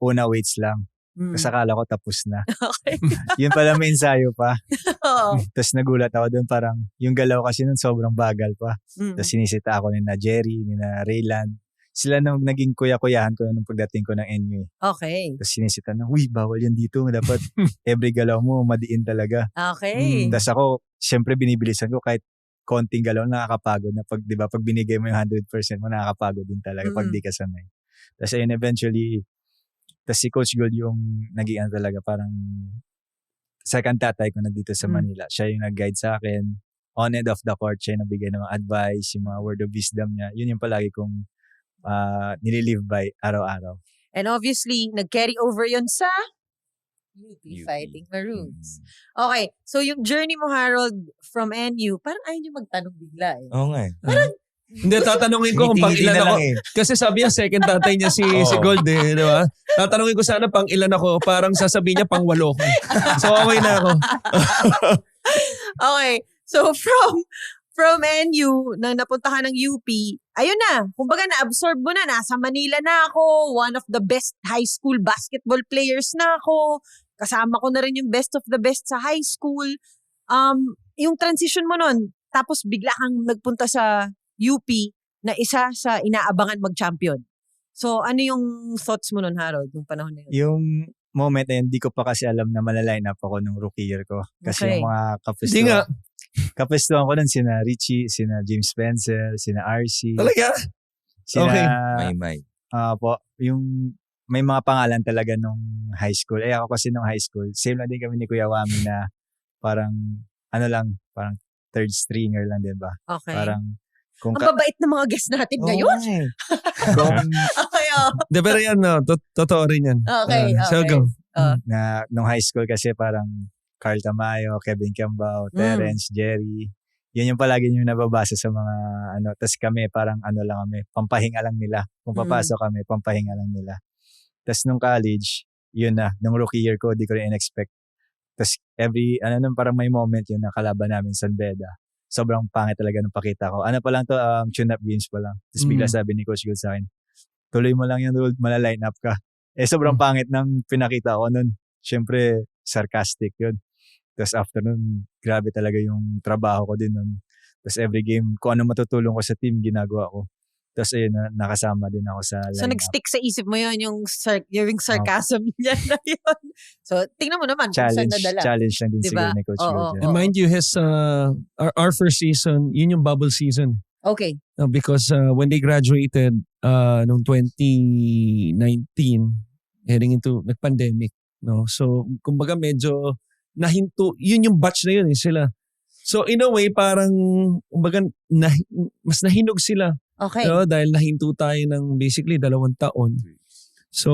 Speaker 2: una weights lang. Kasi akala ko tapos na.
Speaker 3: Okay.
Speaker 2: Yun pala may ensayo pa.
Speaker 3: Oo.
Speaker 2: Tapos nagulat ako doon, parang yung galaw kasi nun sobrang bagal pa.
Speaker 3: Mm.
Speaker 2: Tapos sinisita ako ni na Jerry, ni na Raylan. Sila nung naging kuya-kuyahan ko nung pagdating ko ng NU.
Speaker 3: Okay.
Speaker 2: Tapos sinisita na, uy, bawal yan dito. Dapat every galaw mo, madiin talaga.
Speaker 3: Okay.
Speaker 2: Tapos ako, syempre binibilisan ko kahit konting galaw, nakakapagod na pag, di ba, pag binigay mo yung 100% mo, nakakapagod din talaga pag di ka sanay. Tapos ayun, eventually, tapos si Coach Gold yung naging talaga, parang second tatay ko na dito sa Manila. Siya yung nag-guide sa akin. On and off the court, siya yung nagbigay ng mga advice, yung mga word of wisdom niya. Yun yung palagi kong nililive by araw-araw.
Speaker 3: And obviously, nag-carry over yon sa UP
Speaker 1: UP.
Speaker 3: Fighting Maroons. Okay, so yung journey mo, Harold, from NU, parang ayaw niyo magtanong bigla eh.
Speaker 7: Oo nga eh.
Speaker 5: Hindi, tatanungin ko kung pang
Speaker 7: Ngiti-ngiti
Speaker 5: ilan
Speaker 7: na
Speaker 5: ako.
Speaker 7: lang eh.
Speaker 5: Kasi sabi niya, second tatay niya si Gold eh, di ba? Tatanungin ko sana pang ilan ako, parang sasabihin niya pang 8 ko. So okay na ako.
Speaker 3: Okay, so from NU, nang napunta ka ng UP, ayun na, kumbaga na-absorb mo na, nasa Manila na ako, one of the best high school basketball players na ako, kasama ko na rin yung best of the best sa high school. Yung transition mo nun, tapos bigla kang nagpunta sa UP na isa sa inaabangan mag-champion. So, ano yung thoughts mo nun, Harold, nung panahon na yun?
Speaker 2: Yung moment na yun, di ko pa kasi alam na malaline up ako nung rookie year ko. Kasi
Speaker 3: Okay.
Speaker 2: yung mga
Speaker 5: Hindi nga.
Speaker 2: kapistuhan ko nun, sina Richie, sina James Spencer, sina RC,
Speaker 5: Talaga?
Speaker 2: sina,
Speaker 5: Okay.
Speaker 7: May.
Speaker 2: po, yung may mga pangalan talaga nung high school. Ako kasi nung high school, same lang din kami ni Kuya Wami na parang, parang third stringer lang din ba?
Speaker 3: Okay.
Speaker 2: Parang, kung,
Speaker 3: Ang babait ng mga guests natin ngayon.
Speaker 2: kung
Speaker 3: Okay, oh.
Speaker 5: De, pero yan, no, totoo rin yan.
Speaker 3: Okay,
Speaker 5: So
Speaker 3: okay.
Speaker 5: go.
Speaker 2: nung high school kasi parang Carl Tamayo, Kevin Cambao, Terence, Jerry. Yun yung palagi yung nababasa sa mga tas kami parang lang kami, pampahinga lang nila. Kung papasok kami, pampahinga lang nila. Tas nung college, yun na, nung rookie year ko, di ko rin in-expect. Tas parang may moment yun na kalaban namin San Beda. Sobrang pangit talaga nung pakita ko. Pa lang to, tune-up games pa lang. Tas bigla sabi ni Coach Gold sa akin, tuloy mo lang yan, Gold, mala-line up ka. Sobrang pangit ng pinakita ko nun. Siyempre, sarcastic yun. Tapos after nun, grabe talaga yung trabaho ko din nun. Tapos every game, kung ano matutulong ko sa team, ginagawa ko. Tapos ayun, nakasama din ako sa lineup.
Speaker 3: So, nag-stick sa isip mo yun, yung sarcasm niya na yun. So, tingnan mo naman kung saan nadala.
Speaker 2: Challenge lang din
Speaker 3: Diba?
Speaker 2: siguro ni Coach
Speaker 3: Oo,
Speaker 2: Gold.
Speaker 5: And mind you, our first season, yun yung bubble season.
Speaker 3: Okay.
Speaker 5: Because when they graduated noong 2019, heading into nag-pandemic, no? So, kumbaga medyo nahinto, yun yung batch na yun sila. So, in a way, parang, kumbaga, mas nahinog sila.
Speaker 3: Okay.
Speaker 5: No? Dahil nahinto tayo ng basically 2 taon. So,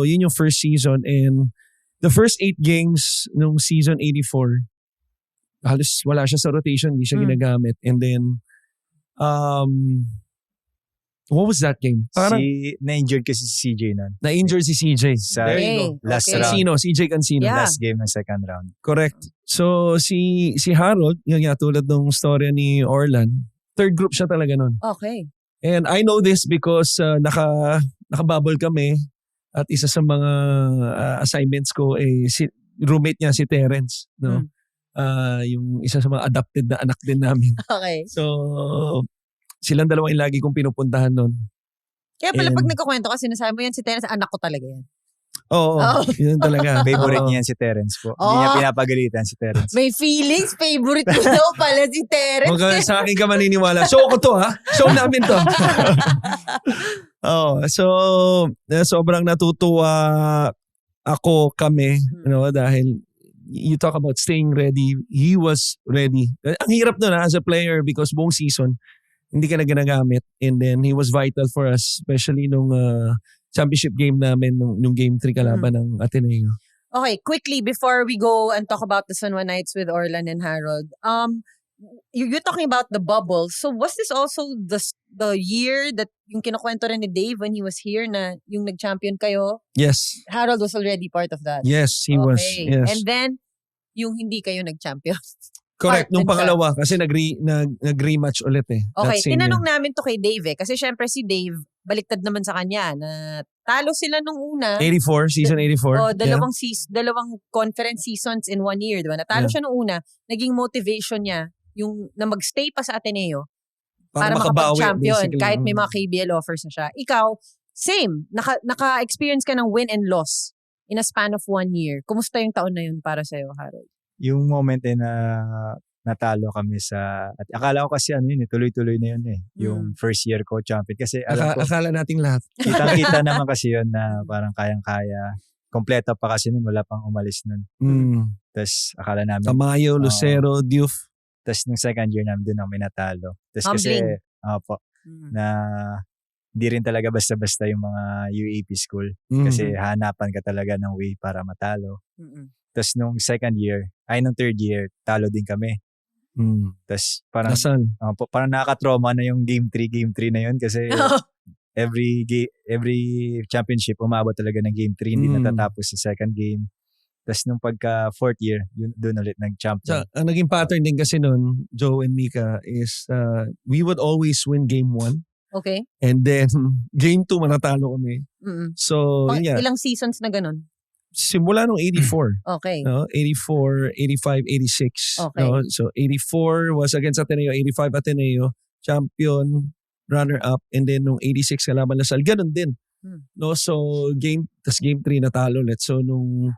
Speaker 5: yun yung first season. And the first 8 games nung season 84, halos wala siya sa rotation, hindi siya ginagamit. And then, what was that game? Parang
Speaker 2: Na-injured kasi si CJ nun.
Speaker 5: na-injured si CJ.
Speaker 2: Sa
Speaker 5: There you go.
Speaker 2: last
Speaker 3: Okay.
Speaker 2: round.
Speaker 5: CJ Cancino.
Speaker 3: Yeah.
Speaker 2: Last game ng second round.
Speaker 5: Correct. So, si Harold, yun nga, tulad ng storya ni Orlan, third group siya talaga nun.
Speaker 3: Okay.
Speaker 5: And I know this because nakabubble kami at isa sa mga assignments ko roommate niya si Terence, no? Yung isa sa mga adopted na anak din namin.
Speaker 3: Okay.
Speaker 5: So silang dalawa yung lagi kong pinupuntahan noon.
Speaker 3: Kaya pala
Speaker 5: And-
Speaker 3: pag nagkukwento ka, sinasabi mo yan si Terence, anak ko talaga yan.
Speaker 5: Oo,
Speaker 3: Oh.
Speaker 5: yun talaga.
Speaker 2: Favorite
Speaker 5: Oo.
Speaker 2: niya yan si Terence po. Hindi niya
Speaker 3: Oh.
Speaker 2: pinapagalitan si Terence.
Speaker 3: May feelings, favorite mo daw pala si Terence.
Speaker 5: Huwag sa akin ka maniniwala. Show ko to ha. Show namin to. So sobrang natutuwa kami, dahil you talk about staying ready. He was ready. Ang hirap nun as a player because buong season hindi ka na ginagamit, and then he was vital for us, especially nung championship game namin nung game 3 kalaban ng Ateneo.
Speaker 3: Okay, quickly, before we go and talk about the San Juan Knights with Orlan and Harold, you're talking about the bubble. So was this also the year that yung kinukwento rin ni Dave when he was here na yung nag-champion kayo?
Speaker 5: Yes.
Speaker 3: Harold was already part of that.
Speaker 5: Yes, he was.
Speaker 3: Okay.
Speaker 5: Yes.
Speaker 3: And then, yung hindi kayo nag-champion.
Speaker 5: Correct.
Speaker 3: part
Speaker 5: Nung
Speaker 3: din siya.
Speaker 5: pangalawa, kasi nag-rematch ulit
Speaker 3: Okay,
Speaker 5: that same
Speaker 3: tinanong
Speaker 5: year.
Speaker 3: namin to kay Dave kasi syempre si Dave, baliktad naman sa kanya na talo sila nung una.
Speaker 5: 84, season 84.
Speaker 3: Dalawang conference seasons in 1 year, di ba? Natalo siya nung una, naging motivation niya yung na magstay pa sa Ateneo para
Speaker 5: makabawi,
Speaker 3: makapag-champion
Speaker 5: basically.
Speaker 3: kahit may mga KBL offers na siya. Ikaw, same. Naka-experience ka ng win and loss in a span of 1 year. Kumusta yung taon na yun para sa'yo, Harold?
Speaker 2: Yung moment na natalo kami at akala ko kasi tuloy-tuloy na yun yung first year ko champion. Kasi alam ko,
Speaker 5: Akala nating lahat.
Speaker 2: kitang-kita naman kasi yun na parang kayang-kaya. Kompleto pa kasi nun, wala pang umalis nun. Tapos akala namin,
Speaker 5: Tamayo, Lucero, Diouf.
Speaker 2: tapos nung second year namin doon kami natalo. Tapos kasi, na hindi rin talaga basta-basta yung mga UAP school. Kasi hanapan ka talaga ng way para matalo. Tapos nung nung third year, talo din kami. Tapos parang,
Speaker 5: Nasaan?
Speaker 2: parang nakaka-trauma na yung game 3 na yun kasi every championship umabot talaga ng game 3, hindi natatapos sa second game. Tapos nung pagka fourth year, yun doon ulit nag-champion.
Speaker 5: So, ang naging pattern din kasi nun, Joe and Mika, is we would always win game 1.
Speaker 3: Okay.
Speaker 5: And then, game 2, manatalo kami. So, yun nga.
Speaker 3: Ilang seasons na ganun?
Speaker 5: Simula nung 84.
Speaker 3: Okay.
Speaker 5: No? 84, 85, 86.
Speaker 3: Okay.
Speaker 5: No? So 84 was against Ateneo, 85 Ateneo, champion, runner-up, and then nung 86 kalaban Lasal, ganun din. No? So game 3 natalo ulit. So nung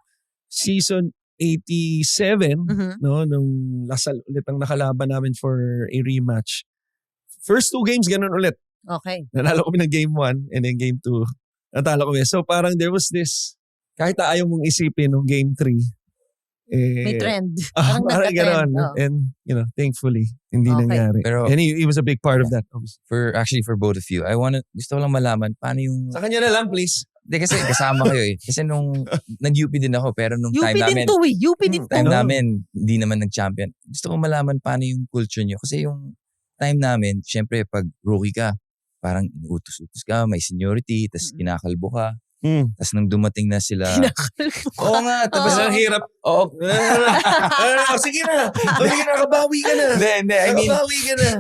Speaker 5: season 87, no, nung Lasal ulit ang nakalaban namin for a rematch. First 2 games ganun ulit.
Speaker 3: Okay.
Speaker 5: Nanalo kami ng game 1 and then game 2 natalo kami. So parang there was this, kahit ayaw mong isipin nung game 3,
Speaker 3: May trend. Parang
Speaker 5: parang
Speaker 3: nagka-trend.
Speaker 5: gano'n. And, thankfully, hindi nangyari.
Speaker 6: Pero-
Speaker 5: And he was a big part of that.
Speaker 6: For both of you, gusto ko lang malaman paano yung...
Speaker 5: Sa kanya na lang, please.
Speaker 6: Hindi kasi kasama kayo eh. Kasi nung nag-UP din ako, pero nung
Speaker 3: UP
Speaker 6: time
Speaker 3: din
Speaker 6: namin,
Speaker 3: to eh. UP din to.
Speaker 6: time namin, hindi naman nag-champion. Gusto ko malaman paano yung culture nyo. Kasi yung time namin, syempre pag rookie ka, parang inuutos-utos ka, may seniority, tas kinakalbo ka. Tapos nung dumating na sila... Oo nga. Tapos
Speaker 5: Ang hirap.
Speaker 6: Oo.
Speaker 5: Sige na. Sige na, kabawi ka na.
Speaker 6: Hindi.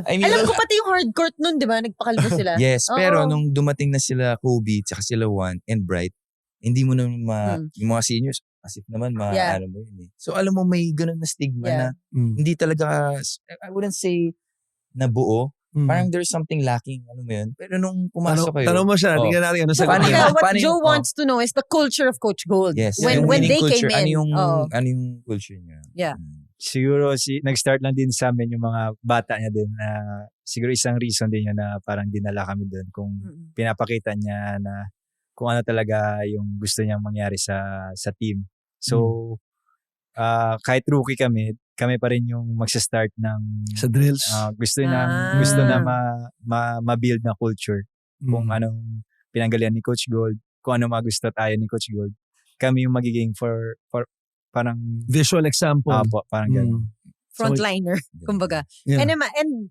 Speaker 6: I mean,
Speaker 3: Alam ko pati yung hardcourt nun, di ba? Nagpakalbo sila.
Speaker 6: yes, pero
Speaker 3: Oo.
Speaker 6: nung dumating na sila Kobe, tsaka sila Juan and Bright, hindi mo naman yung mga seniors, as if naman,
Speaker 3: Yeah.
Speaker 6: ano mo yun eh. So alam mo, may ganun na stigma
Speaker 3: Yeah.
Speaker 6: na hindi talaga, I wouldn't say nabuo. Parang there's something lacking, ano mo yun. Pero nung pumasok kayo,
Speaker 5: Tanong mo siya,
Speaker 6: Oh.
Speaker 5: tingnan natin ano sagot
Speaker 6: Paano
Speaker 5: niya.
Speaker 6: yun?
Speaker 3: What
Speaker 6: Paano yung-
Speaker 3: Joe wants to know is the culture of Coach Gold.
Speaker 6: yes,
Speaker 3: When
Speaker 6: yung winning
Speaker 3: they
Speaker 6: culture,
Speaker 3: came in.
Speaker 6: ano yung culture niya?
Speaker 3: Yeah.
Speaker 2: Siguro nag-start lang din sa amin yung mga bata niya din na siguro isang reason din yun na parang dinala kami doon kung pinapakita niya na kung ano talaga yung gusto niyang mangyari sa team. So kahit rookie kami pa rin yung magsa-start ng
Speaker 5: Sa drills.
Speaker 2: gusto
Speaker 3: Ah.
Speaker 2: na ma-build na culture kung anong pinanggalingan ni Coach Gold, kung ano mga gusto at ayaw ni Coach Gold. Kami yung magiging for parang
Speaker 5: Visual example.
Speaker 2: parang ganun.
Speaker 3: Frontliner, kumbaga.
Speaker 5: Yeah.
Speaker 3: And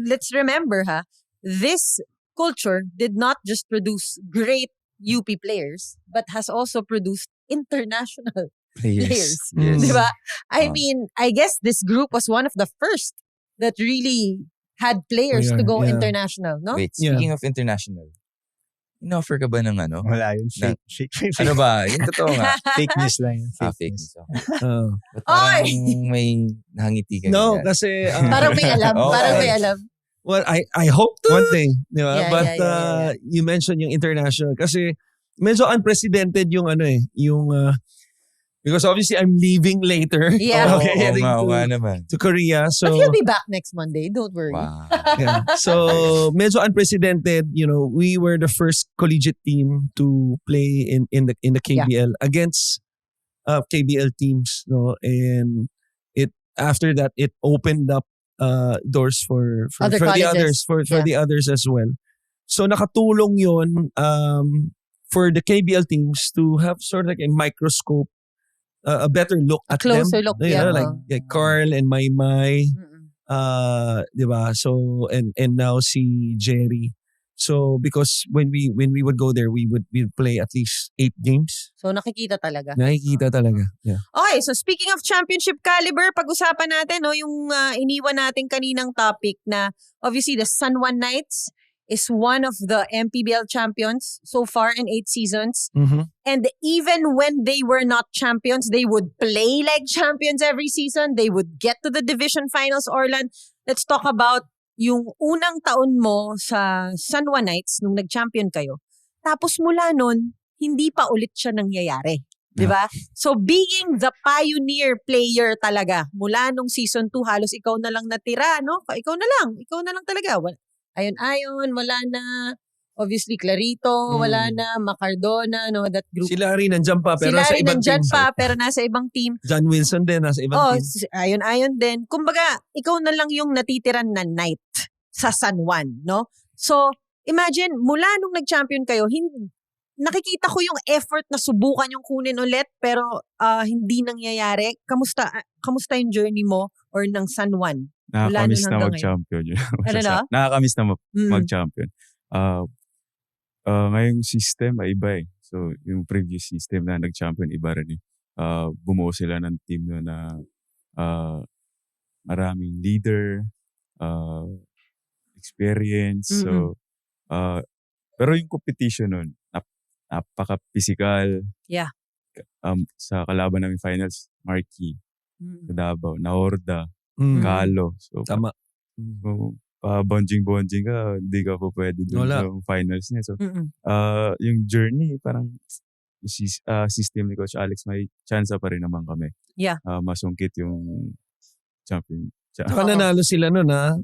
Speaker 3: let's remember, this culture did not just produce great UP players, but has also produced international players.
Speaker 6: Yes.
Speaker 3: Di ba? I
Speaker 6: Ah.
Speaker 3: mean, I guess this group was one of the first that really had players to go
Speaker 5: Yeah.
Speaker 3: international, no?
Speaker 6: Wait, speaking of international, in-offer ka ba ng ano?
Speaker 2: Wala yun. Fake
Speaker 6: Ano ba? Yung totoo nga.
Speaker 2: fake news lang yun.
Speaker 6: Fake
Speaker 2: Fake
Speaker 6: news.
Speaker 2: news.
Speaker 6: Okay.
Speaker 5: Oh.
Speaker 6: Ba't parang
Speaker 3: Oy!
Speaker 6: may nangiti ka?
Speaker 5: No,
Speaker 6: ganyan?
Speaker 5: kasi
Speaker 3: Parang may alam.
Speaker 6: Oh,
Speaker 3: Parang may
Speaker 6: okay.
Speaker 3: alam.
Speaker 5: well, I hope one day, di ba?
Speaker 3: Yeah,
Speaker 5: But
Speaker 3: yeah.
Speaker 5: you mentioned yung international kasi medyo unprecedented yung because obviously I'm leaving later.
Speaker 3: Yeah.
Speaker 6: Oo,
Speaker 5: Okay, heading
Speaker 6: oo nga naman.
Speaker 5: to Korea. So
Speaker 3: But he'll be back next Monday. Don't worry.
Speaker 6: Wow.
Speaker 5: yeah. So medyo unprecedented, we were the first collegiate team to play in the KBL against KBL teams, no? And after that it opened up doors for
Speaker 3: Other
Speaker 5: the
Speaker 3: colleges.
Speaker 5: others for
Speaker 3: Yeah.
Speaker 5: the others as well. So nakatulong 'yon for the KBL teams to have sort of like a microscope, a better look at them.
Speaker 3: closer look,
Speaker 5: You know,
Speaker 3: yeah.
Speaker 5: like Carl and Maymay.
Speaker 3: Mm-mm.
Speaker 5: Di ba? So and now si Jerry. So because when we would go there, we'd play at least 8 games.
Speaker 3: So nakikita talaga.
Speaker 5: Nakikita talaga. Yeah.
Speaker 3: Okay, so speaking of championship caliber, pag-usapan natin yung iniwan natin kaninang topic na obviously the San Juan Knights is one of the MPBL champions so far in 8 seasons.
Speaker 5: Mhm.
Speaker 3: And even when they were not champions, they would play like champions every season. They would get to the division finals, Orlan. Let's talk about yung unang taon mo sa San Juan Knights nung nag-champion kayo. Tapos mula nun, hindi pa ulit siya nangyayari. Di ba? So being the pioneer player talaga, mula nung season 2, halos ikaw na lang natira, no? Ikaw na lang talaga. Ayon, wala na. Obviously, Clarito, wala na. Macardona, no? That group.
Speaker 5: Si Larry nandyan pa pero
Speaker 3: Sila
Speaker 5: nasa
Speaker 3: rin
Speaker 5: ibang
Speaker 3: nandyan
Speaker 5: team.
Speaker 3: pa, pero nasa ibang team.
Speaker 5: John Wilson din nasa ibang team.
Speaker 3: Ayon din. Kumbaga, ikaw na lang yung natitiran na knight sa San Juan, no? So, imagine, mula nung nag-champion kayo, nakikita ko yung effort na subukan yung kunin ulit, pero hindi nangyayari. Kamusta yung journey mo or ng San Juan?
Speaker 1: Nakakamiss
Speaker 3: nun
Speaker 1: na
Speaker 3: hanggang
Speaker 1: mag-champion.
Speaker 3: Ano na?
Speaker 1: Nakakamiss na
Speaker 3: Mm.
Speaker 1: mag-champion. Ngayong system ay iba eh. So, yung previous system na nag-champion, iba rin eh. Bumuo sila ng team na maraming leader, experience. So, pero yung competition nun, napaka-physical.
Speaker 3: Yeah.
Speaker 1: Sa kalaban namin finals, Marquee, sa Davao, Naorda,
Speaker 5: Mm.
Speaker 1: Kalo. So,
Speaker 5: Tama.
Speaker 1: bonjing ka, hindi ka po pwede doon
Speaker 5: Wala.
Speaker 1: sa finals niya. So, yung journey, parang system ni Coach Alex, may chance pa rin naman kami.
Speaker 3: Yeah.
Speaker 1: Masungkit yung champion.
Speaker 5: Saka nanalo sila nun ha.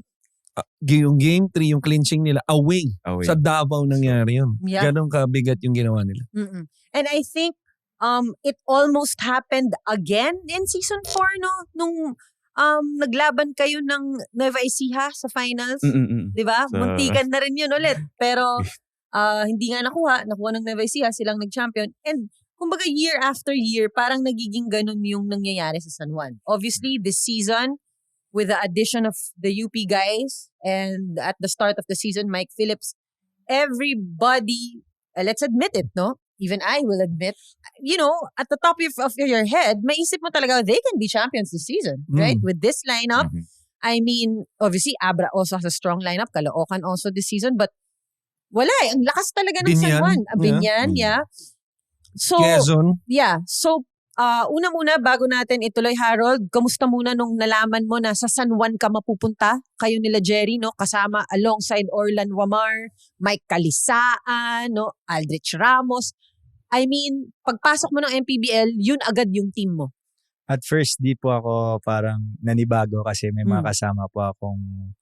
Speaker 5: Yung game 3, yung clinching nila, away.
Speaker 1: Away.
Speaker 5: Sa Davao nangyari yun.
Speaker 3: Yeah.
Speaker 5: Ganon kabigat yung ginawa nila.
Speaker 3: And I think it almost happened again in season 4, no? Nung naglaban kayo ng Nueva Ecija sa finals. Di ba? Muntikan na rin yun ulit. Pero hindi nga nakuha ng Nueva Ecija, silang nag-champion. And kumbaga year after year, parang nagiging ganun yung nangyayari sa San Juan. Obviously, this season, with the addition of the UP guys, and at the start of the season, Mike Phillips, everybody, let's admit it, no? Even I will admit, at the top of your head, maisip mo talaga, they can be champions this season, right? With this lineup, I mean, obviously, Abra also has a strong lineup, Caloocan also this season, but wala eh. Ang lakas talaga ng San
Speaker 5: Binyan.
Speaker 3: Juan. Binyan, yeah. So,
Speaker 5: Quezon.
Speaker 3: yeah. So, una muna, bago natin ituloy, Harold, kamusta muna nung nalaman mo na sa San Juan ka mapupunta? Kayo nila Jerry, no? Kasama alongside Orlan Wamar, Mike Calisaan, no? Aldrich Ramos. I mean, pagpasok mo ng MPBL, yun agad yung team mo.
Speaker 2: At first, di po ako parang nanibago kasi may mga kasama po akong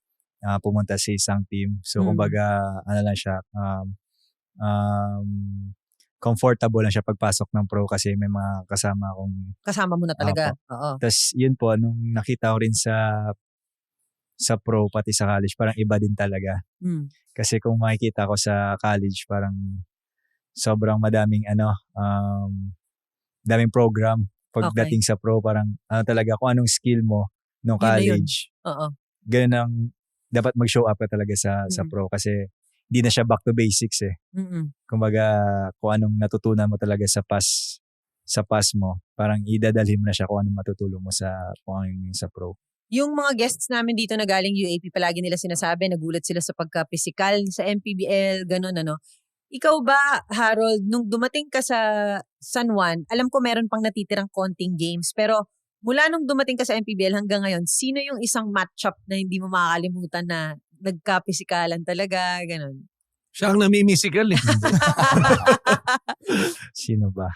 Speaker 2: pumunta sa isang team. So, kumbaga, ano lang siya, comfortable lang siya pagpasok ng pro kasi may mga kasama akong...
Speaker 3: Kasama mo na talaga. Oo.
Speaker 2: Tapos, yun po, nung nakita ko rin sa pro, pati sa college, parang iba din talaga. Kasi kung makikita ko sa college, parang sobrang madaming daming program pagdating sa pro, parang talaga kung anong skill mo nung college.
Speaker 3: Oo.
Speaker 2: Ganun ang dapat mag-show up ka talaga sa pro kasi hindi na siya back to basics eh. Kumbaga kung anong natutunan mo talaga sa pass mo, parang idadalhin mo na siya kung anong matutulong mo sa pro.
Speaker 3: Yung mga guests namin dito na galing UAP, palagi nila sinasabi, nagulat sila sa pagka-physical sa MPBL, ganun ano. Ikaw ba, Harold, nung dumating ka sa San Juan, alam ko meron pang natitirang konting games, pero mula nung dumating ka sa MPBL hanggang ngayon, sino yung isang matchup na hindi mo makakalimutan na nagka-physikalan talaga, ganun?
Speaker 5: Siya ang namimisikal eh.
Speaker 2: Sino ba?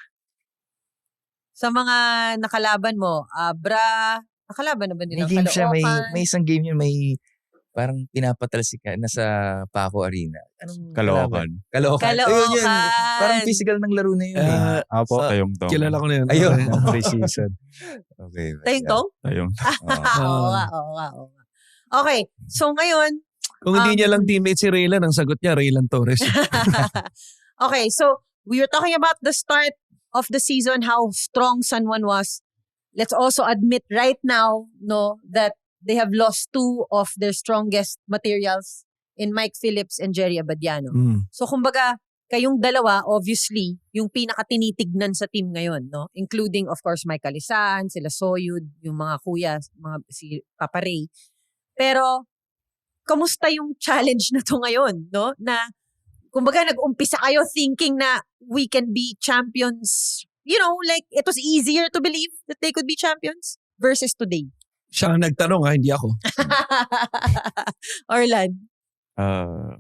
Speaker 3: Sa mga nakalaban mo, Abra, nakalaban na ba nila?
Speaker 7: May game siya,
Speaker 3: Caloocan?
Speaker 7: may isang game yun, may parang pinapatalsikan nasa Paco Arena. Anong
Speaker 1: Caloocan.
Speaker 7: Caloocan. Ayun yun.
Speaker 3: Caloocan.
Speaker 7: Parang physical ng laro na yun.
Speaker 2: Opo.
Speaker 1: Tayong tong.
Speaker 5: Kilala ko na yun.
Speaker 7: Ayun.
Speaker 2: Pre-season.
Speaker 7: Okay.
Speaker 3: Tayong tong?
Speaker 1: Tayong.
Speaker 3: Oo nga. Okay, so ngayon,
Speaker 5: Kung hindi niya lang teammate si Raylan, ang sagot niya, Raylan Torres.
Speaker 3: okay, so we were talking about the start of the season, how strong San Juan was. Let's also admit right now, no, that they have lost 2 of their strongest materials in Mike Phillips and Jerry Abadiano. So kumbaga, kayong dalawa, obviously, yung pinakatinitignan sa team ngayon, no? Including, of course, Mike Calisaan, sila Soyud, yung mga kuya, si Papa Ray. Pero, kamusta yung challenge na to ngayon, no? Na, kumbaga, nag-umpisa kayo thinking na we can be champions. You know, like, it was easier to believe that they could be champions versus today.
Speaker 5: Siya ang nagtanong hindi ako.
Speaker 3: Orlan,
Speaker 1: Ah,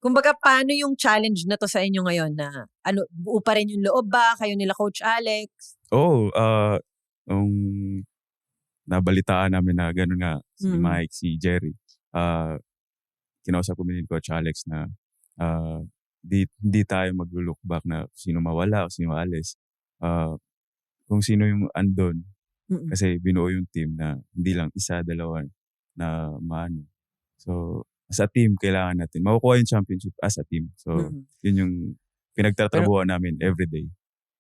Speaker 3: kumbaga, paano yung challenge na to sa inyo ngayon na, buo pa rin yung loob ba? Kayo nila Coach Alex?
Speaker 1: nung nabalitaan namin na gano'n nga si
Speaker 3: Mm.
Speaker 1: Mike, si Jerry, kinausap ko ni Coach Alex na hindi tayo mag-look back na sino mawala o sino alis. Kung sino yung andon.
Speaker 3: Mm-mm.
Speaker 1: Kasi binuo yung team na hindi lang isa, dalawa na maano. So, as a team, kailangan natin makukuha yung championship as a team. So,
Speaker 3: Mm-mm.
Speaker 1: yun yung pinagtatrabuhan namin everyday.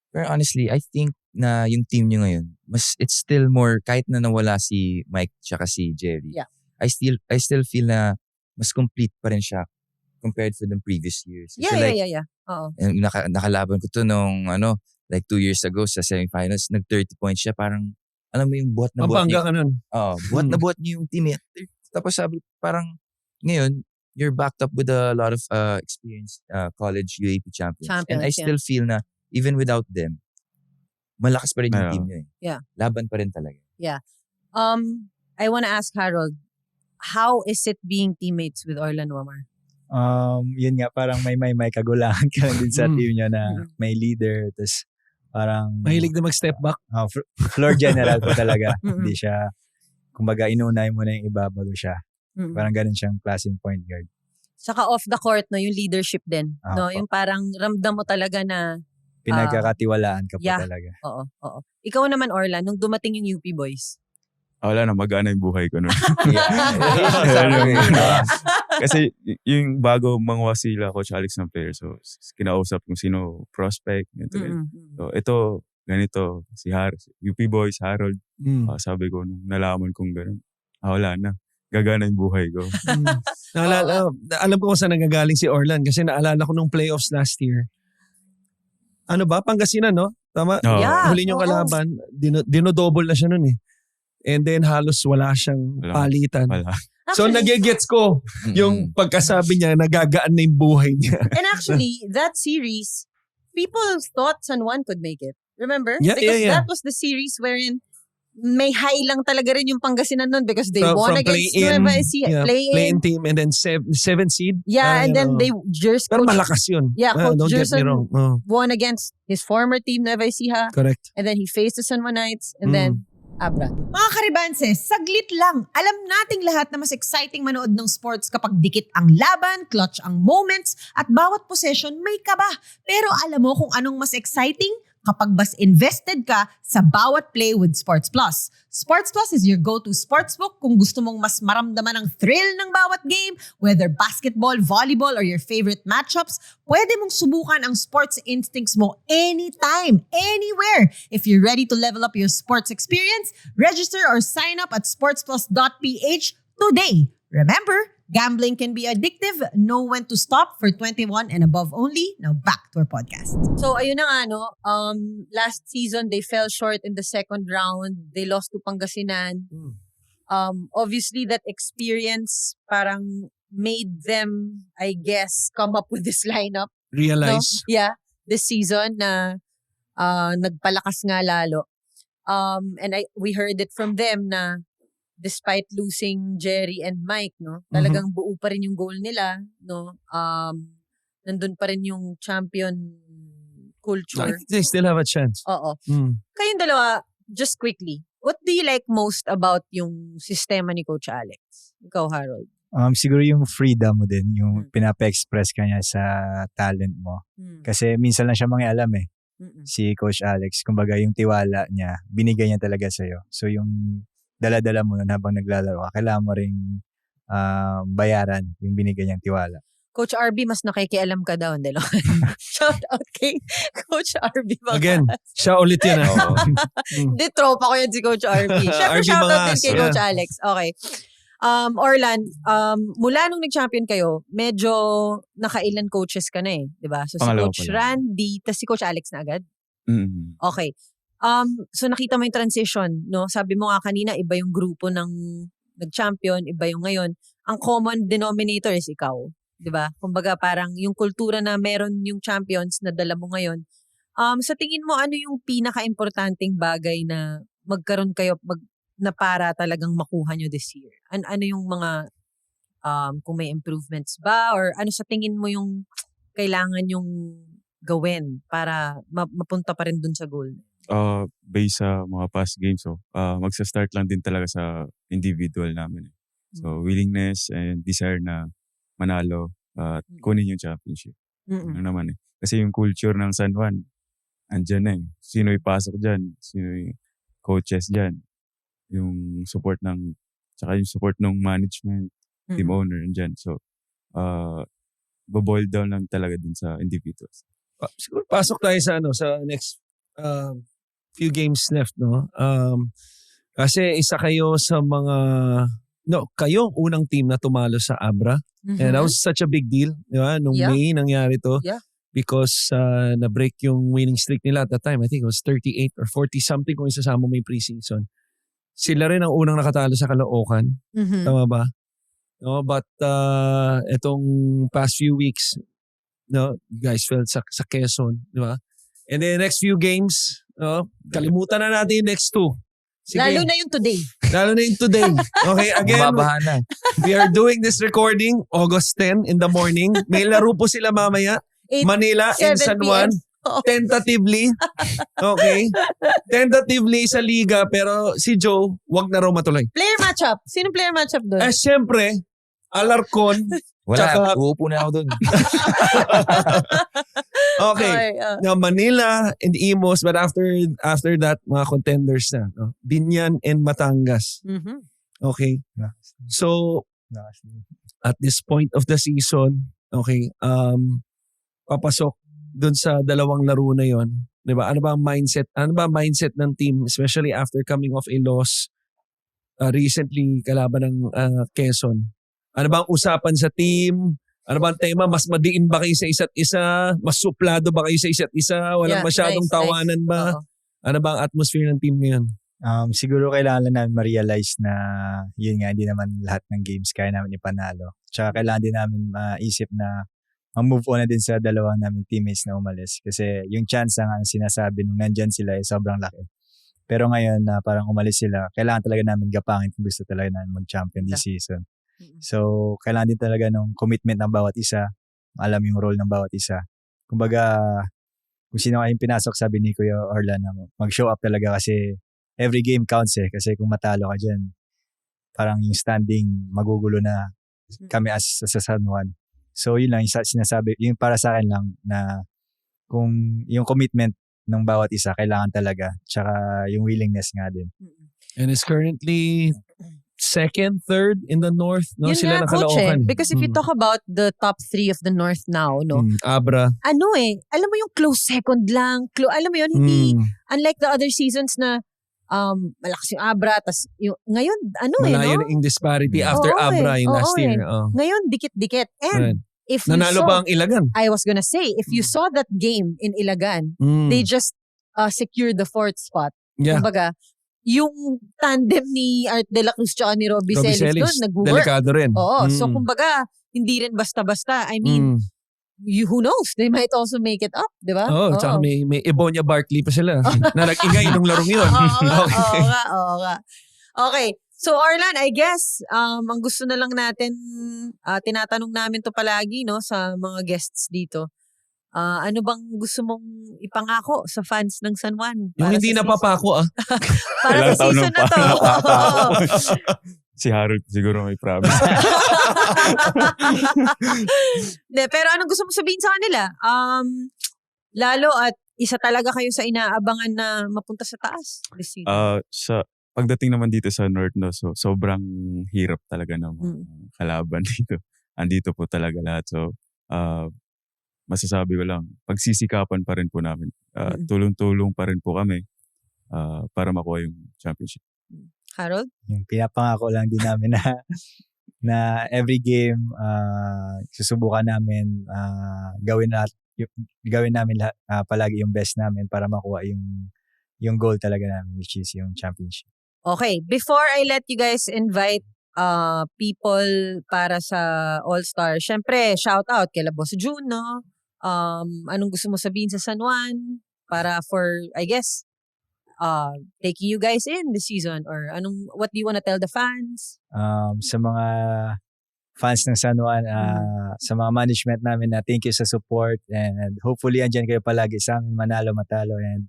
Speaker 7: Pero honestly, I think na yung team nyo ngayon, it's still more, kahit na nawala si Mike tsaka si Jerry,
Speaker 3: Yeah.
Speaker 7: I still feel na mas complete pa rin siya compared to the previous years. Kasi
Speaker 3: Yeah. Oo.
Speaker 7: Nakalaban ko to nung like 2 years ago sa semifinals, nag-30 points siya. Parang, alam mo yung buhat na buhat
Speaker 5: Pampanga
Speaker 7: niya.
Speaker 5: ka nun.
Speaker 7: Buhat na buhat niya yung team. Tapos sabi, parang, ngayon, you're backed up with a lot of experienced college UAP champions. And I
Speaker 3: Champions,
Speaker 7: still feel na, even without them, malakas pa rin yung
Speaker 1: Yeah.
Speaker 7: team niya.
Speaker 3: Yeah.
Speaker 7: Laban pa rin talaga.
Speaker 3: I want to ask Harold, how is it being teammates with Orlan Wamar?
Speaker 2: Yun nga, parang may kagulangan ka lang din sa
Speaker 5: Mm.
Speaker 2: team niya na
Speaker 3: Mm.
Speaker 2: may leader, tapos parang
Speaker 5: Mahilig na mag-step back.
Speaker 2: floor general po talaga.
Speaker 3: Mm-mm.
Speaker 2: Hindi siya, kumbaga inunay mo na yung iba bago siya.
Speaker 3: Mm.
Speaker 2: Parang ganun siyang klaseng point guard.
Speaker 3: Saka off the court, no, yung leadership din. No,
Speaker 2: Opo.
Speaker 3: yung parang ramdam mo talaga na,
Speaker 2: Pinagkakatiwalaan ka po
Speaker 3: yeah.
Speaker 2: talaga.
Speaker 3: oo. Ikaw naman, Orlan, nung dumating yung UP boys.
Speaker 1: Wala na, mag-ana yung buhay ko nun.
Speaker 7: Sabi ko,
Speaker 1: Kasi yung bago manguha sila Coach Alex ng player, so kinausap kung sino prospect. Ganito, ganito.
Speaker 3: Mm-mm.
Speaker 1: So ito, ganito, si UP Boys, Harold. Sabi ko, nung nalaman kong gano'n, wala na. Gagana yung buhay ko.
Speaker 5: Alam ko kung saan nagagaling si Orlan kasi naalala ko nung playoffs last year. Ano ba? Pangasinan, no? Tama?
Speaker 1: Oo.
Speaker 3: Yeah.
Speaker 5: Huli niyong
Speaker 3: oo.
Speaker 5: kalaban, dinodouble na siya nun eh. And then halos wala siyang
Speaker 1: Wala.
Speaker 5: palitan.
Speaker 1: Wala.
Speaker 5: So nagigets ko yung pagkasabi niya, nagagaan na yung buhay niya.
Speaker 3: And actually, that series, people thought San Juan could make it. Remember?
Speaker 5: Yeah,
Speaker 3: because
Speaker 5: yeah.
Speaker 3: that was the series wherein may high lang talaga rin yung Pangasinan nun because they won
Speaker 5: From
Speaker 3: against
Speaker 5: play-in,
Speaker 3: Nueva Ecija.
Speaker 5: play-in team and then seven seed.
Speaker 3: Yeah, and then
Speaker 5: Pero
Speaker 3: Coach
Speaker 5: malakas yun.
Speaker 3: Yeah, Coach
Speaker 5: don't get me
Speaker 3: Gerson
Speaker 5: wrong. Oh,
Speaker 3: won against his former team, Nueva Ecija.
Speaker 5: correct.
Speaker 3: And then he faced the San Juanites. And then Abra. Mga Karibanses, saglit lang. Alam nating lahat na mas exciting manood ng sports kapag dikit ang laban, clutch ang moments, at bawat possession may kaba. Pero alam mo kung anong mas exciting? Kapag mas invested ka sa bawat play with Sports Plus. Sports Plus is your go-to sportsbook kung gusto mong mas maramdaman ang thrill ng bawat game, whether basketball, volleyball, or your favorite matchups, pwede mong subukan ang sports instincts mo anytime, anywhere. If you're ready to level up your sports experience, register or sign up at sportsplus.ph today. Remember, gambling can be addictive. Know when to stop for 21 and above only. Now back to our podcast. So ayun na nga no, last season they fell short in the second round. They lost to Pangasinan. Obviously that experience parang made them, I guess, come up with this lineup.
Speaker 5: Realize.
Speaker 3: Yeah, this season na nagpalakas nga lalo. And we heard it from them na despite losing Jerry and Mike, no, talagang buo pa rin yung goal nila, no. Nandun pa rin yung champion culture.
Speaker 5: They still have a chance.
Speaker 3: Oo.
Speaker 5: Mm.
Speaker 3: Kayong dalawa, just quickly, what do you like most about yung sistema ni Coach Alex? Ikaw, Harold.
Speaker 2: Siguro yung freedom mo din, yung pinapa-express ka niya sa talent mo. Kasi minsan lang siya mangialam eh. Si Coach Alex, kumbaga yung tiwala niya, binigay niya talaga sa'yo. So yung dala-dala mo nun habang naglalaro ka, kailangan mo ring bayaran yung binigay niyang tiwala.
Speaker 3: Coach RB, mas nakikialam ka daw. Hindi lang. Shout out kay Coach RB.
Speaker 5: Again, siya ulit yan.
Speaker 3: Hindi, tropa ko yan si Coach RB. Siyempre,
Speaker 5: RB
Speaker 3: shout out din
Speaker 5: Mangas,
Speaker 3: kay
Speaker 5: yeah.
Speaker 3: Coach Alex. Okay. Orlan, mula nung nag-champion kayo, medyo nakailan coaches ka na eh. Diba? So si
Speaker 1: Pangalawa
Speaker 3: Coach
Speaker 1: pa lang.
Speaker 3: Randy, tas si Coach Alex na agad.
Speaker 1: Mm.
Speaker 3: Okay. So nakita mo yung transition, no? Sabi mo nga kanina, iba yung grupo ng nag-champion, iba yung ngayon. Ang common denominator is ikaw. 'Di ba? Kumbaga parang yung kultura na meron yung champions na dala mo ngayon. Sa tingin mo, ano yung pinaka-importanting bagay na magkaroon kayo na para talagang makuha nyo this year? Ano yung mga, kung may improvements ba? Or ano sa tingin mo yung kailangan yung gawin para mapunta pa rin dun sa goal?
Speaker 1: Based sa mga past games, magsa-start lang din talaga sa individual namin. So, willingness and desire na manalo at kunin yung championship. Ano naman eh. Kasi yung culture ng San Juan, andyan na eh. Sino ipasok dyan? Sino yung coaches dyan? Yung support tsaka yung support ng management, team owner, andyan. So, boil down lang talaga dun sa individuals.
Speaker 5: Siguro pasok tayo sa next few games left, no? Kasi isa kayo sa mga kayo unang team na tumalo sa Abra. And that was such a big deal, di ba? Nung May nangyari to.
Speaker 3: Yeah.
Speaker 5: Because na-break yung winning streak nila at that time. I think it was 38 or 40 something kung isasama mo yung preseason. Sila rin ang unang nakatalo sa Caloocan. Tama ba? No, but etong past few weeks, you guys felt sa Quezon, di ba? And then next few games, kalimutan na natin yung next two. Sige.
Speaker 3: Lalo na yung today.
Speaker 5: Lalo na yung today. Okay, again,
Speaker 7: Babahan na.
Speaker 5: we are doing this recording August 10 in the morning. May laro po sila mamaya.
Speaker 3: 8,
Speaker 5: Manila and
Speaker 3: 7
Speaker 5: San Juan.
Speaker 3: PM. Oo.
Speaker 5: Tentatively. Okay. Tentatively sa liga, pero si Joe, wag na raw matuloy.
Speaker 3: Player matchup. Sino player matchup doon?
Speaker 5: Siyempre, Alarcon.
Speaker 7: Wala,
Speaker 5: Tsaka-
Speaker 7: uupo na ako dun.
Speaker 5: Okay. Na Manila and Imos, but after that, mga contenders na. No? Binyan and Batangas. Okay. So, at this point of the season, okay, papasok dun sa dalawang laro na yon, 'di ba? Ano ba ang mindset? Ano ba ang mindset ng team, especially after coming off a loss recently kalaban ng Quezon? Ano ba ang usapan sa team? Ano ba ang tema? Mas madiin ba kayo sa isa't isa? Mas suplado ba kayo sa isa't isa? Walang masyadong tawanan ba?
Speaker 3: Oo.
Speaker 5: Ano ba ang atmosphere ng team ngayon?
Speaker 2: Siguro kailangan lang namin ma-realize na yun nga, hindi naman lahat ng games kaya namin ipanalo. Tsaka kailangan din namin maisip na mag-move on na din sa dalawa naming teammates na umalis. Kasi yung chance nga sinasabi nung nandyan sila sobrang laki. Pero ngayon na parang umalis sila, kailangan talaga namin gapangin kung gusto talaga namin mag-champion this season. So, kailangan din talaga ng commitment ng bawat isa. Alam yung role ng bawat isa. Kumbaga, kung sino kayong pinasok, sabi ni Kuya Orlan, mag-show up talaga kasi every game counts eh. Kasi kung matalo ka dyan, parang yung standing magugulo na kami as sa San Juan. So, yun lang yung sinasabi. Yung para sa akin lang na kung yung commitment ng bawat isa, kailangan talaga. Tsaka yung willingness nga din.
Speaker 5: And it's currently second, third in the North. No?
Speaker 3: Yun
Speaker 5: Sila
Speaker 3: nga,
Speaker 5: na
Speaker 3: coach
Speaker 5: Caloocan.
Speaker 3: Because if you talk about the top 3 of the North now, no?
Speaker 5: Abra.
Speaker 3: Alam mo yung close second lang. Alam mo yun, hindi, unlike the other seasons na malakas yung Abra, tas yung, ngayon,
Speaker 5: Malayo
Speaker 3: no?
Speaker 5: na yung disparity after
Speaker 3: Oo,
Speaker 5: Abra yung
Speaker 3: oo,
Speaker 5: last year. Oh.
Speaker 3: Ngayon, dikit-dikit. And
Speaker 5: Right.
Speaker 3: if you
Speaker 5: Nanalo
Speaker 3: saw,
Speaker 5: ba ang Ilagan?
Speaker 3: I was gonna say, if you saw that game in Ilagan, they just secured the 4th spot.
Speaker 5: Yeah.
Speaker 3: Kumbaga, yung tandem ni Art de la Cruz tsaka ni Robbie
Speaker 5: Robbie
Speaker 3: Celis doon,
Speaker 5: Celis.
Speaker 3: nag-work.
Speaker 5: Delikado rin.
Speaker 3: Oo, so kumbaga, hindi rin basta-basta. I mean, who knows? They might also make it up, di ba?
Speaker 5: Oo, tsaka may Ebonia Barkley pa sila na nag-ingay nung larong yun.
Speaker 3: Oo nga. Okay. So Orlan, I guess, ang gusto na lang natin, tinatanong namin to palagi, no, sa mga guests dito. Ano bang gusto mong ipangako sa fans ng San Juan?
Speaker 5: Yung hindi napapako
Speaker 3: Para
Speaker 1: Ilang
Speaker 3: sa
Speaker 1: taon
Speaker 3: season
Speaker 1: nang
Speaker 3: na to. Oo.
Speaker 1: Si Harold siguro may promise.
Speaker 3: Pero anong gusto mong sabihin sa kanila? Lalo at isa talaga kayo sa inaabangan na mapunta sa taas this season.
Speaker 1: Sa pagdating naman dito sa North, no, so sobrang hirap talaga ng mga kalaban dito. Andito po talaga lahat. So, masasabi ko lang, pagsisikapan pa rin po namin. Tulong-tulong pa rin po kami para makuha yung championship.
Speaker 3: Harold?
Speaker 2: Yung pinapangako lang din namin na every game susubukan namin gawin namin palagi yung best namin para makuha yung goal talaga namin, which is yung championship.
Speaker 3: Okay, before I let you guys invite people para sa All-Star. Syempre, shout out kay Boss June, no? Anong gusto mo sabihin sa San Juan para for, I guess, taking you guys in this season? Or what do you want to tell the fans?
Speaker 2: Sa mga fans ng San Juan, sa mga management namin na thank you sa support and hopefully andyan kayo palagi sa amin manalo matalo and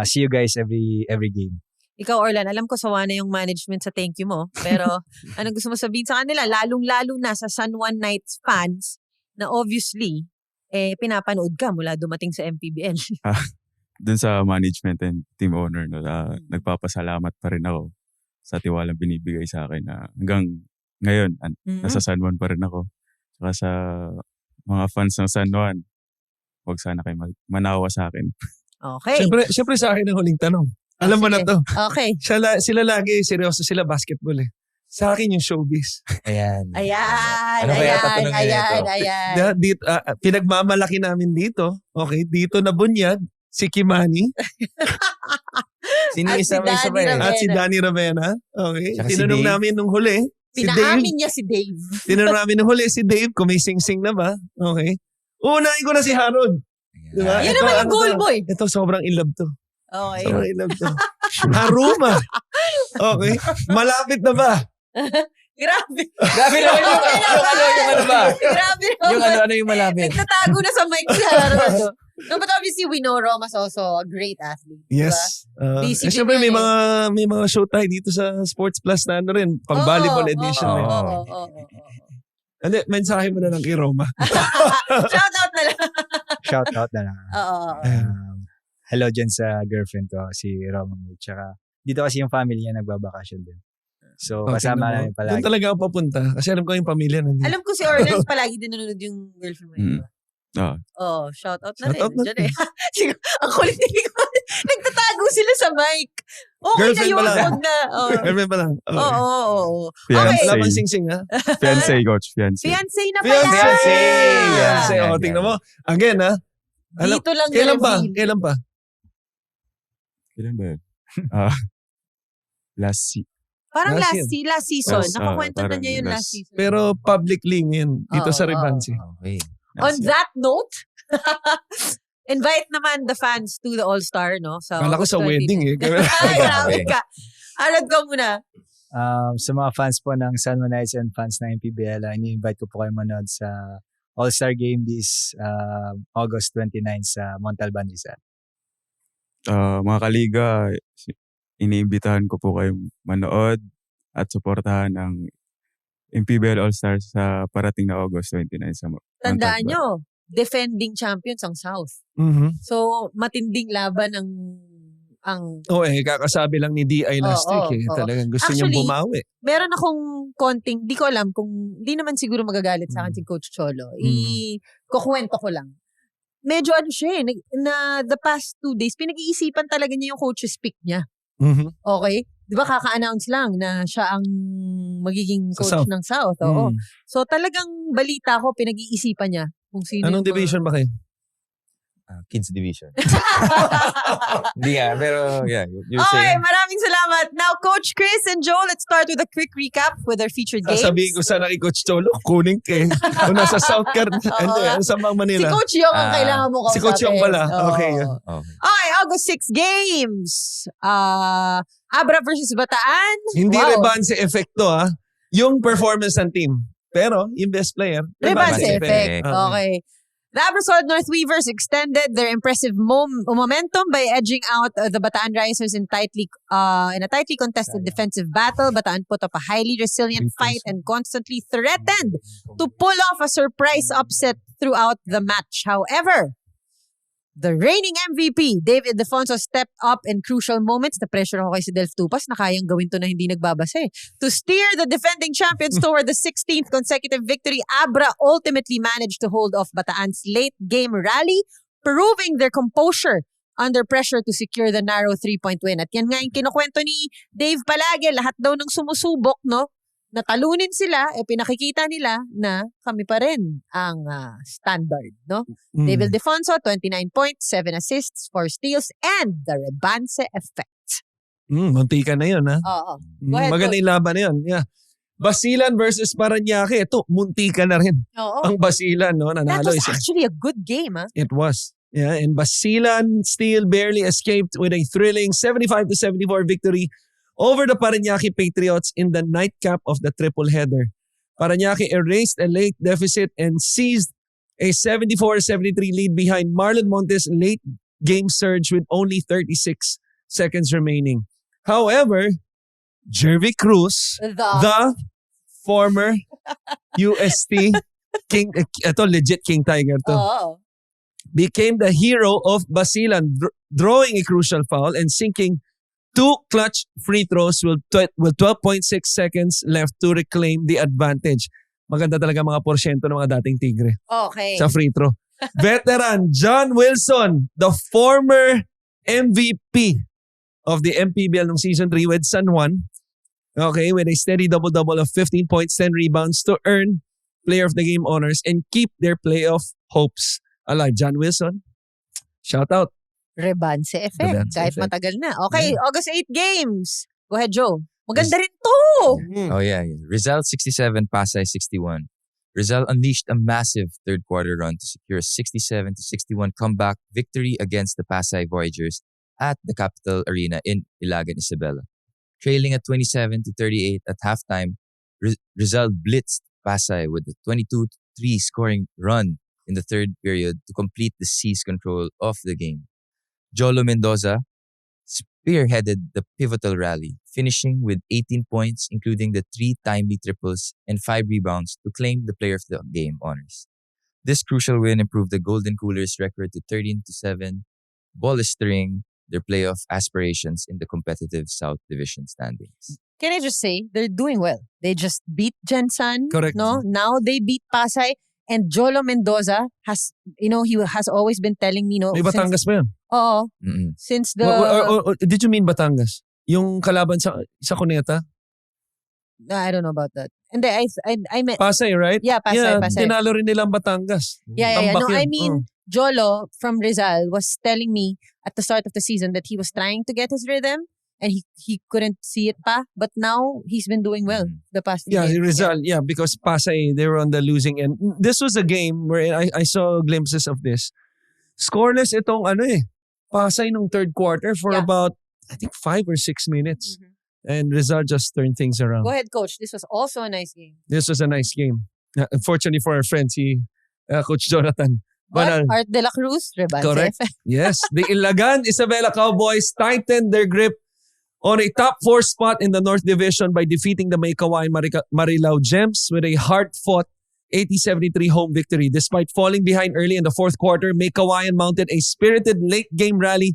Speaker 2: see you guys every game.
Speaker 3: Ikaw, Orlan, alam ko sawa na yung management sa thank you mo. Pero anong gusto mo sabihin sa kanila? Lalong-lalo na sa San Juan Knights fans na obviously, pinapanood ka mula dumating sa MPBL.
Speaker 1: Dun sa management and team owner, no, nagpapasalamat pa rin ako sa tiwalang binibigay sa akin na hanggang ngayon, nasa San Juan pa rin ako. Saka sa mga fans ng San Juan, huwag sana kayo manawa sa akin.
Speaker 3: Okay.
Speaker 5: Siyempre sa akin ang huling tanong. Alam mo na to.
Speaker 3: Okay.
Speaker 5: Sila lagi, seryoso sila basketball eh. Sa akin yung showbiz.
Speaker 7: Ayan.
Speaker 3: Ayan.
Speaker 7: Ano kaya tatanungin nito?
Speaker 5: Dito, pinagmamalaki namin dito. Okay, dito na bunyag si Kimani
Speaker 7: Sino
Speaker 3: At
Speaker 7: isa
Speaker 3: si
Speaker 7: may isa pa
Speaker 3: Danny
Speaker 7: eh?
Speaker 5: at si Danny Ravena. Okay,
Speaker 7: Tsaka si
Speaker 5: tinanong
Speaker 7: Dave.
Speaker 5: namin nung huli. Si Dave.
Speaker 3: Pinaamin niya si Dave.
Speaker 5: Tinanong namin nung huli si Dave kung may sing-sing na ba. Okay. Unahin ko na si Harold. Diba?
Speaker 3: Yan
Speaker 5: Ito,
Speaker 3: naman yung
Speaker 5: ano
Speaker 3: goal
Speaker 5: to?
Speaker 3: boy.
Speaker 5: Ito sobrang in love to.
Speaker 3: Okay.
Speaker 5: Sobrang in love to. Haruma. Okay. Malapit na ba?
Speaker 3: Grabe.
Speaker 7: Grabe naman yung ano ba?
Speaker 3: Grabe naman.
Speaker 7: Yung ano yung malapit.
Speaker 3: Nagtatago na sa mic si Harold. No, but obviously we know Roma's also a great athlete.
Speaker 5: Yes.
Speaker 3: Discipline
Speaker 5: Siyempre may
Speaker 3: yan
Speaker 5: mga show tayo dito sa Sports Plus na ano rin, pang volleyball edition.
Speaker 3: Oo,
Speaker 5: eh.
Speaker 3: oo.
Speaker 5: Hindi, mensahe mo na lang kay Roma.
Speaker 3: Shout out na lang.
Speaker 2: Shout out na lang.
Speaker 3: Oo.
Speaker 2: Hello dyan sa girlfriend ko, si Roma May. Tsaka dito kasi yung family niya nagbabakasyon din. So kasama namin palagi.
Speaker 5: Doon talaga ako papunta. Kasi alam ko yung pamilya nandito.
Speaker 3: Alam ko si Orlando palagi din nanonood yung girlfriend mo.
Speaker 1: Mm.
Speaker 3: Oh, shout out na
Speaker 5: Shout out
Speaker 3: rin.
Speaker 5: na
Speaker 3: Diyan eh. Siguro, ang kulit nila. Nagtatago sila sa mic. Okay
Speaker 5: Girlfriend
Speaker 3: na yun.
Speaker 5: pala.
Speaker 3: Wag na. Oh.
Speaker 5: Girlfriend pa lang.
Speaker 3: Oo.
Speaker 1: Fiancé.
Speaker 5: Wala bang sing-sing ha?
Speaker 1: Fiancé, coach. Fiancé.
Speaker 3: Fiancé na pala.
Speaker 5: Fiancé!
Speaker 7: Yan,
Speaker 5: Fiancé.
Speaker 7: yan,
Speaker 5: O, tingnan
Speaker 7: yan.
Speaker 5: mo. Again ha? Alam,
Speaker 3: Dito lang
Speaker 5: kailan pa?
Speaker 3: na-reveal.
Speaker 5: Kailan pa?
Speaker 1: Kailan ba yun? Last
Speaker 3: Parang
Speaker 5: Last
Speaker 3: last season.
Speaker 1: Last,
Speaker 3: Nakakwento na
Speaker 1: parang
Speaker 3: niya yung last
Speaker 1: last.
Speaker 3: season.
Speaker 5: Pero publicly ngayon, dito
Speaker 3: Oo,
Speaker 5: sa Rebansi.
Speaker 7: Okay.
Speaker 3: On that note, invite naman the fans to the All-Star, no?
Speaker 5: Kala ko sa
Speaker 3: August 20.
Speaker 5: wedding eh.
Speaker 3: Ay, grabe ka. Arad ka muna.
Speaker 2: Sa mga fans po ng San Juan Knights and fans ng MPBL, ini-invite ko po kayo manood sa All-Star Game this August 29 sa Montalban, Rizal.
Speaker 1: Mga kaliga, iniimbitahan ko po kayong manood at suportahan ang MPBL All-Stars sa parating na August 29 sa
Speaker 3: Tandaan
Speaker 1: Montalban.
Speaker 3: nyo, defending champions ang South.
Speaker 5: Mhm.
Speaker 3: So, matinding laban ang
Speaker 5: Oo kakasabi lang ni DI last
Speaker 3: Oo,
Speaker 5: week eh.
Speaker 3: oo.
Speaker 5: Talagang gusto niyang
Speaker 3: Actually,
Speaker 5: bumawi.
Speaker 3: meron akong konting, di ko alam kung, di naman siguro magagalit sa akin si Coach Cholo. Kukwento ko lang. Medyo ano siya eh, na the past 2 days, pinag-iisipan talaga niya yung coach's pick niya.
Speaker 5: Mhm.
Speaker 3: Okay? Di ba kaka-announce lang na siya ang magiging
Speaker 5: Sa
Speaker 3: coach
Speaker 5: South.
Speaker 3: ng South. Oo.
Speaker 5: Mm.
Speaker 3: So talagang balita ko, pinag-iisipan niya kung sino
Speaker 5: Anong
Speaker 3: yung
Speaker 5: division ba kayo?
Speaker 7: Kids division. Hindi nga, pero yeah, you're
Speaker 3: Okay,
Speaker 7: saying.
Speaker 3: maraming salamat. Now, Coach Chris and Joel, let's start with a quick recap with our featured games.
Speaker 5: Sasabihin ko sana kay Coach Cholo, kunin ka eh. Kung nasa South Car, sa Mang
Speaker 3: Si
Speaker 5: Manila.
Speaker 3: Coach Yong ang
Speaker 7: Ah,
Speaker 3: kailangan mo kausapin.
Speaker 5: si Coach Yong pala.
Speaker 3: Oo.
Speaker 5: Okay.
Speaker 7: Okay.
Speaker 3: Okay, August 6 games. Abra versus Bataan.
Speaker 5: Hindi
Speaker 3: Wow.
Speaker 5: Rebanse effect to ha. Yung performance ng team. Pero, yung best player,
Speaker 3: Rebanse
Speaker 7: Rebanse
Speaker 3: effect.
Speaker 7: effect.
Speaker 3: Okay. The Abersold North Weavers extended their impressive momentum by edging out the Bataan Risers in a tightly contested defensive battle. Bataan put up a highly resilient fight and constantly threatened to pull off a surprise upset throughout the match. However, the reigning MVP, David Defonso, stepped up in crucial moments. Na-pressure ako kay si Delph Tupas na kayang gawin to na hindi nagbabase. To steer the defending champions toward the 16th consecutive victory, Abra ultimately managed to hold off Bataan's late-game rally, proving their composure under pressure to secure the narrow 3-point win. At yan nga yung kinukwento ni Dave palagi, lahat daw ng sumusubok, no? Natalunin sila, pinakikita nila na kami pa rin ang standard, no? David Defonso, 29 points, 7 assists, 4 steals, and the Rebanse effect.
Speaker 5: Muntika na yun ha.
Speaker 3: Oo. Go ahead,
Speaker 5: Maganda yung laban na yun. Yeah. Basilan versus Parañaque. Ito, muntika na rin.
Speaker 3: Oo.
Speaker 5: Ang Basilan, no?
Speaker 3: That
Speaker 5: Nanalo.
Speaker 3: was actually a good game, ah.
Speaker 5: It was. Yeah, and Basilan still barely escaped with a thrilling 75-74 victory over the Parañaque Patriots in the nightcap of the triple header. Parañaque erased a late deficit and seized a 74-73 lead behind Marlon Montes' late game surge with only 36 seconds remaining. However, Jervy Cruz, the former UST King, ito legit King Tiger to,
Speaker 3: Oo.
Speaker 5: became the hero of Basilan, drawing a crucial foul and sinking 2 clutch free throws with 12.6 seconds left to reclaim the advantage. Maganda talaga mga porsyento ng mga dating Tigre
Speaker 3: Okay.
Speaker 5: sa free throw. Veteran John Wilson, the former MVP of the MPBL ng Season 3 with San Juan. Okay, with a steady double-double of 15 points, 10 rebounds to earn Player of the Game honors and keep their playoff hopes alive. John Wilson, shout out.
Speaker 3: Rebanse effect.
Speaker 7: Rebanse
Speaker 3: Kahit
Speaker 7: effect.
Speaker 3: matagal na. Okay, August 8 games. Go ahead, Joe. Maganda rin to.
Speaker 7: Oh yeah. Rizal 67, Pasay 61. Rizal unleashed a massive third quarter run to secure a 67-61 comeback victory against the Pasay Voyagers at the Capital Arena in Ilagan, Isabela. Trailing at 27-38 at halftime, Rizal blitzed Pasay with a 22-3 scoring run in the third period to complete the seize control of the game. Jolo Mendoza spearheaded the pivotal rally, finishing with 18 points, including the 3 timely triples and 5 rebounds to claim the Player of the Game honors. This crucial win improved the Golden Coolers' record to 13-7, bolstering their playoff aspirations in the competitive South Division standings.
Speaker 3: Can I just say, they're doing well. They just beat Jensan.
Speaker 5: Correct.
Speaker 3: No? Now they beat Pasay. And Jolo Mendoza has, he has always been telling me, no?
Speaker 5: May Batangas ba yun?
Speaker 3: Oo.
Speaker 7: Mm-mm.
Speaker 3: Since the...
Speaker 5: Or did you mean Batangas? Yung kalaban sa Cuneta?
Speaker 3: I don't know about that. And I meant...
Speaker 5: Pasay, right?
Speaker 3: Yeah, Pasay, Pasay.
Speaker 5: Tinalo rin nilang Batangas.
Speaker 3: Yeah.
Speaker 5: Tambak
Speaker 3: No,
Speaker 5: yun.
Speaker 3: I mean, Jolo from Rizal was telling me at the start of the season that he was trying to get his rhythm and he couldn't see it pa. But now, he's been doing well the past few
Speaker 5: Yeah,
Speaker 3: games.
Speaker 5: Rizal. Yeah, because Pasay, they were on the losing end. This was a game where I saw glimpses of this. Scoreless itong Pasay nung third quarter for
Speaker 3: Yeah.
Speaker 5: about, I think, 5 or 6 minutes.
Speaker 3: Mhm.
Speaker 5: And Rizal just turned things around.
Speaker 3: Go ahead, coach. This was also a nice game.
Speaker 5: This was a nice game. Unfortunately for our friend, Coach Jonathan. Banal.
Speaker 3: Art de la Cruz, Rebanse.
Speaker 5: Correct. Yes, the Ilagan Isabela Cowboys tightened their grip on a top 4 spot in the North Division by defeating the May Kawayan Marilao Gems with a hard-fought 80-73 home victory. Despite falling behind early in the fourth quarter, May Kawayan mounted a spirited late-game rally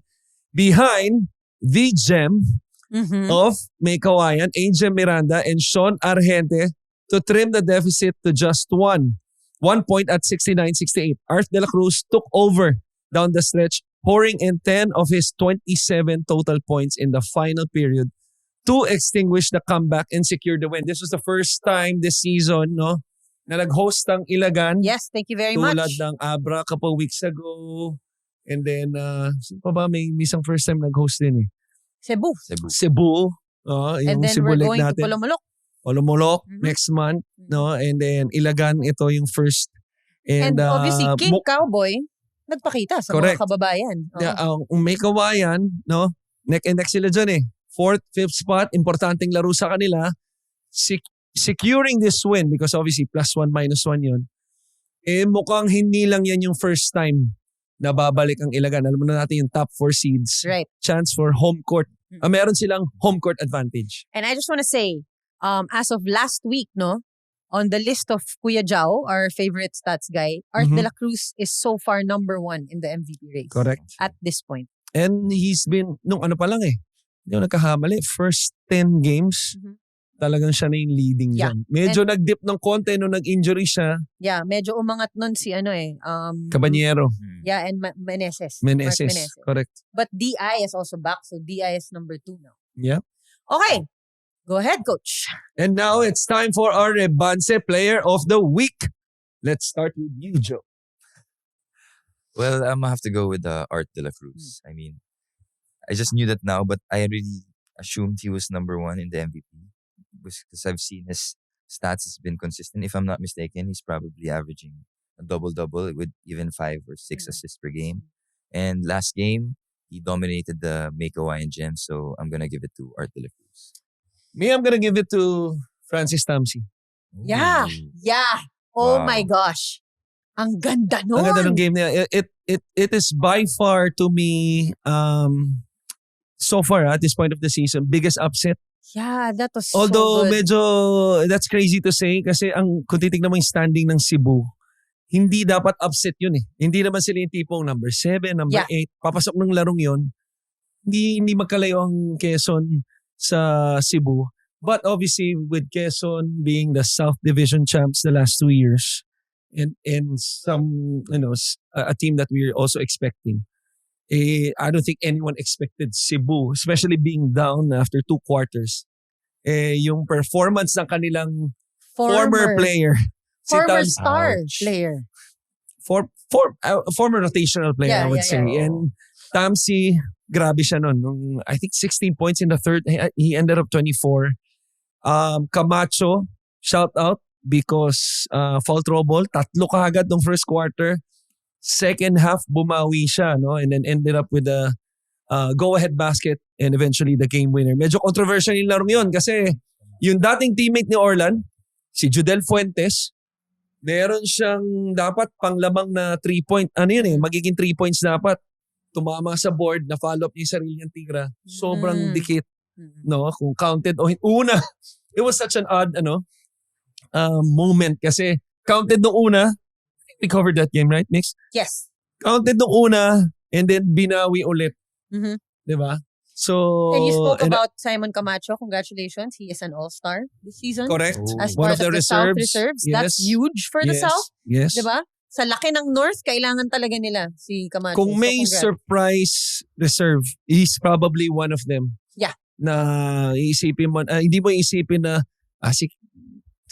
Speaker 5: behind the gem
Speaker 3: Mhm.
Speaker 5: of May Kawayan, Angel Miranda, and Sean Argente to trim the deficit to just 1 point at 69-68. Art de la Cruz took over down the stretch, pouring in 10 of his 27 total points in the final period to extinguish the comeback and secure the win. This was the first time this season, no, na nag-host ang Ilagan.
Speaker 3: Yes, thank you very
Speaker 5: Tulad
Speaker 3: much.
Speaker 5: ng Abra a couple weeks ago. And then, sino pa ba? May isang first time nag-host din eh.
Speaker 3: Cebu.
Speaker 5: Cebu.
Speaker 3: And
Speaker 5: Yung
Speaker 3: then
Speaker 5: Cebu
Speaker 3: we're
Speaker 5: League
Speaker 3: going to
Speaker 5: natin.
Speaker 3: Polomolok.
Speaker 5: Olomolok
Speaker 3: Mhm.
Speaker 5: next month. No? And then Ilagan, ito yung first.
Speaker 3: And obviously, King
Speaker 5: Mo-
Speaker 3: Cowboy, nagpakita sa
Speaker 5: Correct.
Speaker 3: mga kababayan. Oo.
Speaker 5: Yeah, ang May Kawayan, no? Neck and neck sila dyan eh. 4th, 5th spot, importanteng laro sa kanila. Securing this win, because obviously +1, -1 yun, mukhang hindi lang yan yung first time na babalik ang Ilagan. Alam mo na natin yung top 4 seeds.
Speaker 3: Right.
Speaker 5: Chance for home court. Meron silang home court advantage.
Speaker 3: And I just want to say, as of last week, no, on the list of Kuya Jao, our favorite stats guy, Art
Speaker 5: Mhm.
Speaker 3: de la Cruz is so far number 1 in the MVP race.
Speaker 5: Correct.
Speaker 3: At this point.
Speaker 5: And he's been, nung ano pa lang eh, hindi ako nagkahamali, first 10 games,
Speaker 3: Mhm.
Speaker 5: talagang siya na yung leading
Speaker 3: Yeah.
Speaker 5: dyan. Medyo nag-dip ng konti nung nag-injury siya,
Speaker 3: Yeah, medyo umangat nun si
Speaker 5: Cabanyero,
Speaker 3: Yeah, and Meneses.
Speaker 5: Meneses.
Speaker 3: Mark Meneses.
Speaker 5: Correct.
Speaker 3: But DI is also back, so DI is number 2 now.
Speaker 5: Yeah.
Speaker 3: Okay. Go ahead, coach.
Speaker 5: And now it's time for our Rebanse Player of the Week. Let's start with you, Joe.
Speaker 7: Well, I'm gonna have to go with Art de la Cruz. I mean, I just knew that now, but I really assumed he was number 1 in the MVP because I've seen his stats has been consistent. If I'm not mistaken, he's probably averaging a double-double with even 5 or 6 assists per game. And last game, he dominated the Make Hawaiian Gem, so I'm gonna give it to Art de la Cruz.
Speaker 5: Me, I'm gonna give it to Francis Tamsi.
Speaker 3: Yeah.
Speaker 7: Ooh.
Speaker 3: Yeah. Oh
Speaker 7: Wow.
Speaker 3: my gosh. Ang ganda nun.
Speaker 5: Ang ganda ng game niya. It is by far to me, so far at this point of the season, biggest upset.
Speaker 3: Yeah, that was so
Speaker 5: Although
Speaker 3: good.
Speaker 5: medyo, that's crazy to say kasi kung titignan mo yung standing ng Cebu, hindi dapat upset yun eh. Hindi naman sila yung tipong number 7, number 8. Papasok ng larong yun. Hindi magkalayo ang Quezon sa Cebu. But obviously with Quezon being the South Division champs the last 2 years and some, a team that we're also expecting. I don't think anyone expected Cebu, especially being down after 2 quarters. Yung performance ng kanilang former player. si
Speaker 3: Former
Speaker 5: Tam-
Speaker 3: star
Speaker 7: Ouch.
Speaker 3: player.
Speaker 5: former rotational player,
Speaker 3: Yeah,
Speaker 5: I would
Speaker 3: yeah,
Speaker 5: say.
Speaker 3: yeah.
Speaker 5: And Tamsi, grabe siya nun. Nung, I think 16 points in the third. He ended up 24. Camacho, shout out because foul trouble. 3 kaagad nung first quarter. Second half, bumawi siya. No? And then ended up with a go-ahead basket and eventually the game winner. Medyo controversial yung larong yun kasi yung dating teammate ni Orlan, si Judel Fuentes, meron siyang dapat panglamang na 3-point. Magiging 3 points dapat. Tumama sa board, na follow up niya yung sarili niyang tira. Sobrang dikit. No? Kung counted o una. It was such an odd moment kasi counted nung una. I think we covered that game, right, Mix?
Speaker 3: Yes.
Speaker 5: Counted nung una and then binawi ulit.
Speaker 3: Mhm.
Speaker 5: Diba? So,
Speaker 3: And you spoke
Speaker 5: and-
Speaker 3: about Simon Camacho. Congratulations. He is an all-star this season.
Speaker 5: correct.
Speaker 3: As
Speaker 5: One
Speaker 3: part
Speaker 5: of the
Speaker 3: South
Speaker 5: reserves.
Speaker 3: Reserves.
Speaker 5: Yes.
Speaker 3: That's huge for the
Speaker 5: Yes.
Speaker 3: South.
Speaker 5: Yes.
Speaker 3: Diba? Sa laki ng North, kailangan talaga nila si Camacho.
Speaker 5: Kung may
Speaker 3: So, congrats.
Speaker 5: surprise reserve, he's probably one of them.
Speaker 3: Yeah.
Speaker 5: Na iisipin mo, hindi mo iisipin na si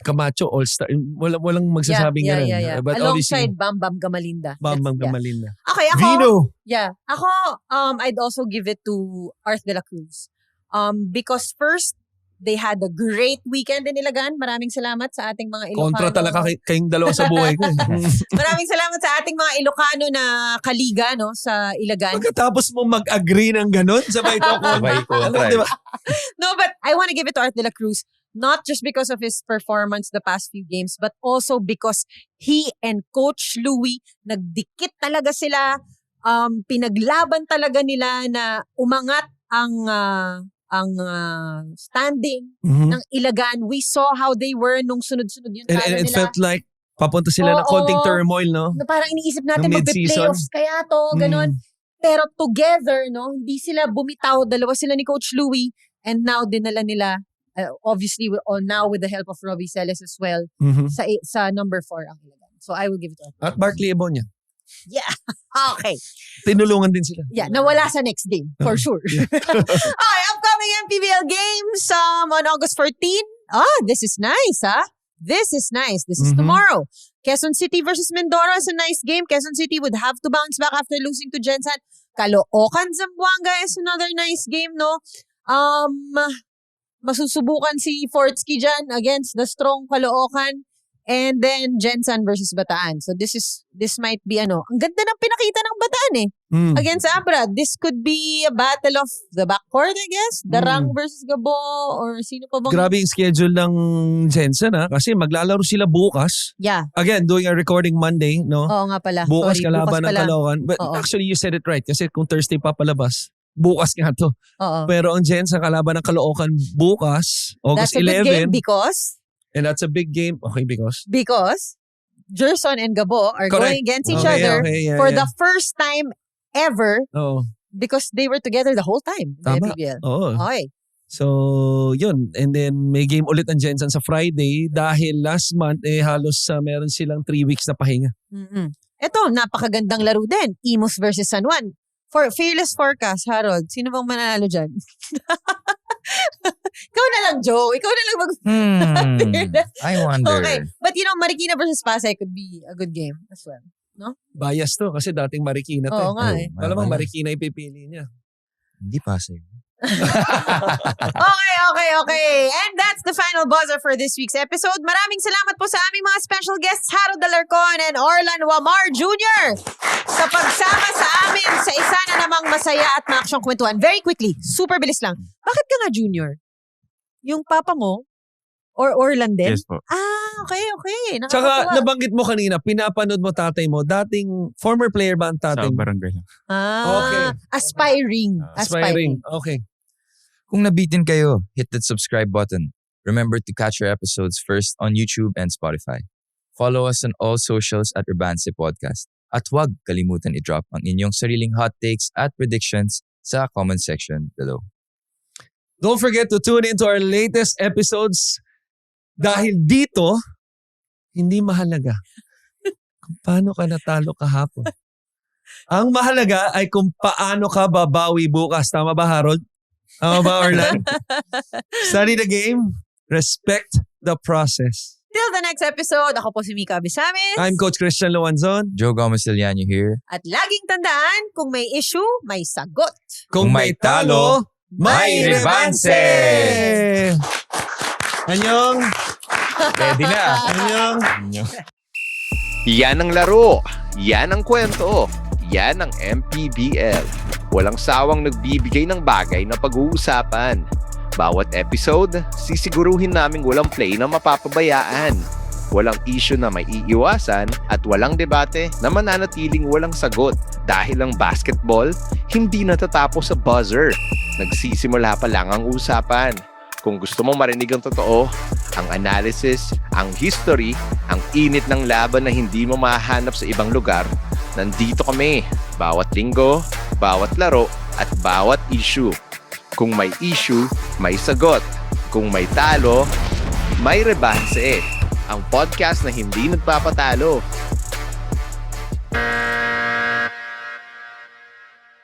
Speaker 5: Camacho all-star. Walang magsasabing
Speaker 3: yeah,
Speaker 5: ganun.
Speaker 3: yeah, yeah.
Speaker 5: But
Speaker 3: Alongside
Speaker 5: obviously,
Speaker 3: Bam Bam Gamalinda.
Speaker 5: Bambang
Speaker 3: That's- yeah.
Speaker 5: Gamalinda.
Speaker 3: Okay, ako.
Speaker 5: Vino!
Speaker 3: Yeah. Ako, I'd also give it to Art de la Cruz. Because first, they had a great weekend in Ilagan. Maraming salamat sa ating mga Ilocano.
Speaker 5: Kontra talaga kayong dalawa sa buhay ko.
Speaker 3: Maraming salamat sa ating mga Ilocano na kaliga no sa Ilagan.
Speaker 5: Pagkatapos mo mag-agree ng ganun, sabay ko
Speaker 7: Sabay kontra.
Speaker 5: Diba?
Speaker 3: No, but I want to give it to Art de la Cruz. Not just because of his performance the past few games, but also because he and Coach Louie, nagdikit talaga sila. Pinaglaban talaga nila na umangat ang standing
Speaker 5: Mhm.
Speaker 3: ng Ilagan. We saw how they were nung sunod-sunod yung talo
Speaker 5: And it
Speaker 3: nila.
Speaker 5: felt like papunta sila ng
Speaker 3: Oo.
Speaker 5: konting turmoil, no?
Speaker 3: Na parang iniisip natin
Speaker 5: Ng mid-season.
Speaker 3: magpe-playoffs kaya to, ganun. Pero together, no, hindi sila bumitaw. Dalawa sila ni Coach Louie. And now, dinala nila, obviously, now with the help of Robbie Celes as well,
Speaker 5: Mhm.
Speaker 3: sa number 4 ang Ilagan. So, I will give it to
Speaker 5: At Barkley Ebonia.
Speaker 3: Yeah. Okay.
Speaker 5: Tinulungan din sila.
Speaker 3: Yeah, nawala sa next game, for sure. Okay, upcoming MPBL games on August 14. This is nice, This is nice. This is
Speaker 5: Mhm.
Speaker 3: tomorrow. Quezon City versus Mindoro is a nice game. Quezon City would have to bounce back after losing to Gensan. Caloocan Zamboanga is another nice game, no? Masusubukan si Fortsky dyan against the strong Caloocan. And then Gensan versus Bataan. So this might be ang ganda ng pinakita ng Bataan
Speaker 5: Mm.
Speaker 3: against Abra. This could be a battle of the backcourt, I guess. Darang versus Gabo or sino pa bang...
Speaker 5: Grabe yung schedule ng Jensen, kasi maglalaro sila bukas.
Speaker 3: Yeah.
Speaker 5: Again, doing a recording Monday, no?
Speaker 3: Oo nga pala.
Speaker 5: Bukas
Speaker 3: Sorry,
Speaker 5: kalaban ng
Speaker 3: pala.
Speaker 5: Caloocan. But
Speaker 3: Oo.
Speaker 5: actually, you said it right. Kasi kung Thursday papalabas, bukas nga to.
Speaker 3: Oo.
Speaker 5: Pero ang Jensen kalaban ng Caloocan bukas, August
Speaker 3: That's a good game
Speaker 5: 11.
Speaker 3: because
Speaker 5: And that's a big game. Okay, because?
Speaker 3: Gerson and Gabo are
Speaker 5: Correct.
Speaker 3: going against each
Speaker 5: Okay,
Speaker 3: other
Speaker 5: okay, yeah,
Speaker 3: for
Speaker 5: yeah.
Speaker 3: the first time ever
Speaker 5: Oo.
Speaker 3: because they were together the whole time. in the
Speaker 5: Tama.
Speaker 3: MPBL.
Speaker 5: Oo.
Speaker 3: Okay.
Speaker 5: So, yun. And then, may game ulit ang Jensen sa Friday dahil last month, halos meron silang 3 weeks na pahinga.
Speaker 3: Mm-mm. Ito, napakagandang laro din. Imus versus San Juan. For Fearless Forecast, Harold, sino bang mananalo dyan? Ikaw na lang, Joe. Ikaw na lang
Speaker 7: I wonder.
Speaker 3: Okay. But Marikina versus Pasay could be a good game as well.
Speaker 5: Bias to kasi dating Marikina to.
Speaker 3: Oo nga
Speaker 7: Oh,
Speaker 3: eh.
Speaker 5: Alam mo,
Speaker 7: wala.
Speaker 5: Marikina ipipili niya.
Speaker 7: Hindi pa sa'yo.
Speaker 3: Okay. And that's the final buzzer for this week's episode. Maraming salamat po sa aming mga special guests, Harold Alarcon and Orlan Wamar Jr. sa pagsama sa amin sa isa na namang masaya at maaksyong kwentuhan. Very quickly, super bilis lang. Bakit ka nga junior? Yung papa mo? Or Orlan din?
Speaker 1: Yes po.
Speaker 3: Okay.
Speaker 5: Tsaka
Speaker 3: Nakakatuwa.
Speaker 5: nabanggit mo kanina, pinapanood mo tatay mo. Dating former player ba ang
Speaker 1: Sa
Speaker 5: tatay mo?
Speaker 1: barangay lang.
Speaker 5: Okay.
Speaker 3: Aspiring.
Speaker 5: Aspiring. Okay.
Speaker 7: Kung nabitin kayo, hit that subscribe button. Remember to catch our episodes first on YouTube and Spotify. Follow us on all socials at Rebanse Podcast. At huwag kalimutan i-drop ang inyong sariling hot takes at predictions sa comment section below.
Speaker 5: Don't forget to tune into our latest episodes dahil dito, hindi mahalaga kung paano ka natalo kahapon. Ang mahalaga ay kung paano ka babawi bukas. Tama ba, Harold? Tama ba, Orlan? Study the game. Respect the process.
Speaker 3: Till the next episode, ako po si Mika Abisamis.
Speaker 5: I'm Coach Christian Luanzon.
Speaker 7: Joe Gomez-Illano here.
Speaker 3: At laging tandaan, kung may issue, may sagot.
Speaker 5: Kung may talo, may revanse! Anyong!
Speaker 7: Ready na!
Speaker 5: Anyong!
Speaker 4: Yan ang laro, yan ang kwento, yan ang MPBL. Walang sawang nagbibigay ng bagay na pag-uusapan. Bawat episode, sisiguruhin naming walang play na mapapabayaan. Walang issue na may iiwasan at walang debate na mananatiling walang sagot. Dahil ang basketball, hindi natatapos sa buzzer. Nagsisimula pa lang ang usapan. Kung gusto mong marinig ang totoo, ang analysis, ang history, ang init ng laban na hindi mo mahanap sa ibang lugar, nandito kami. Bawat linggo, bawat laro, at bawat issue. Kung may issue, may sagot. Kung may talo, may rebanse. Ang podcast na hindi nagpapatalo.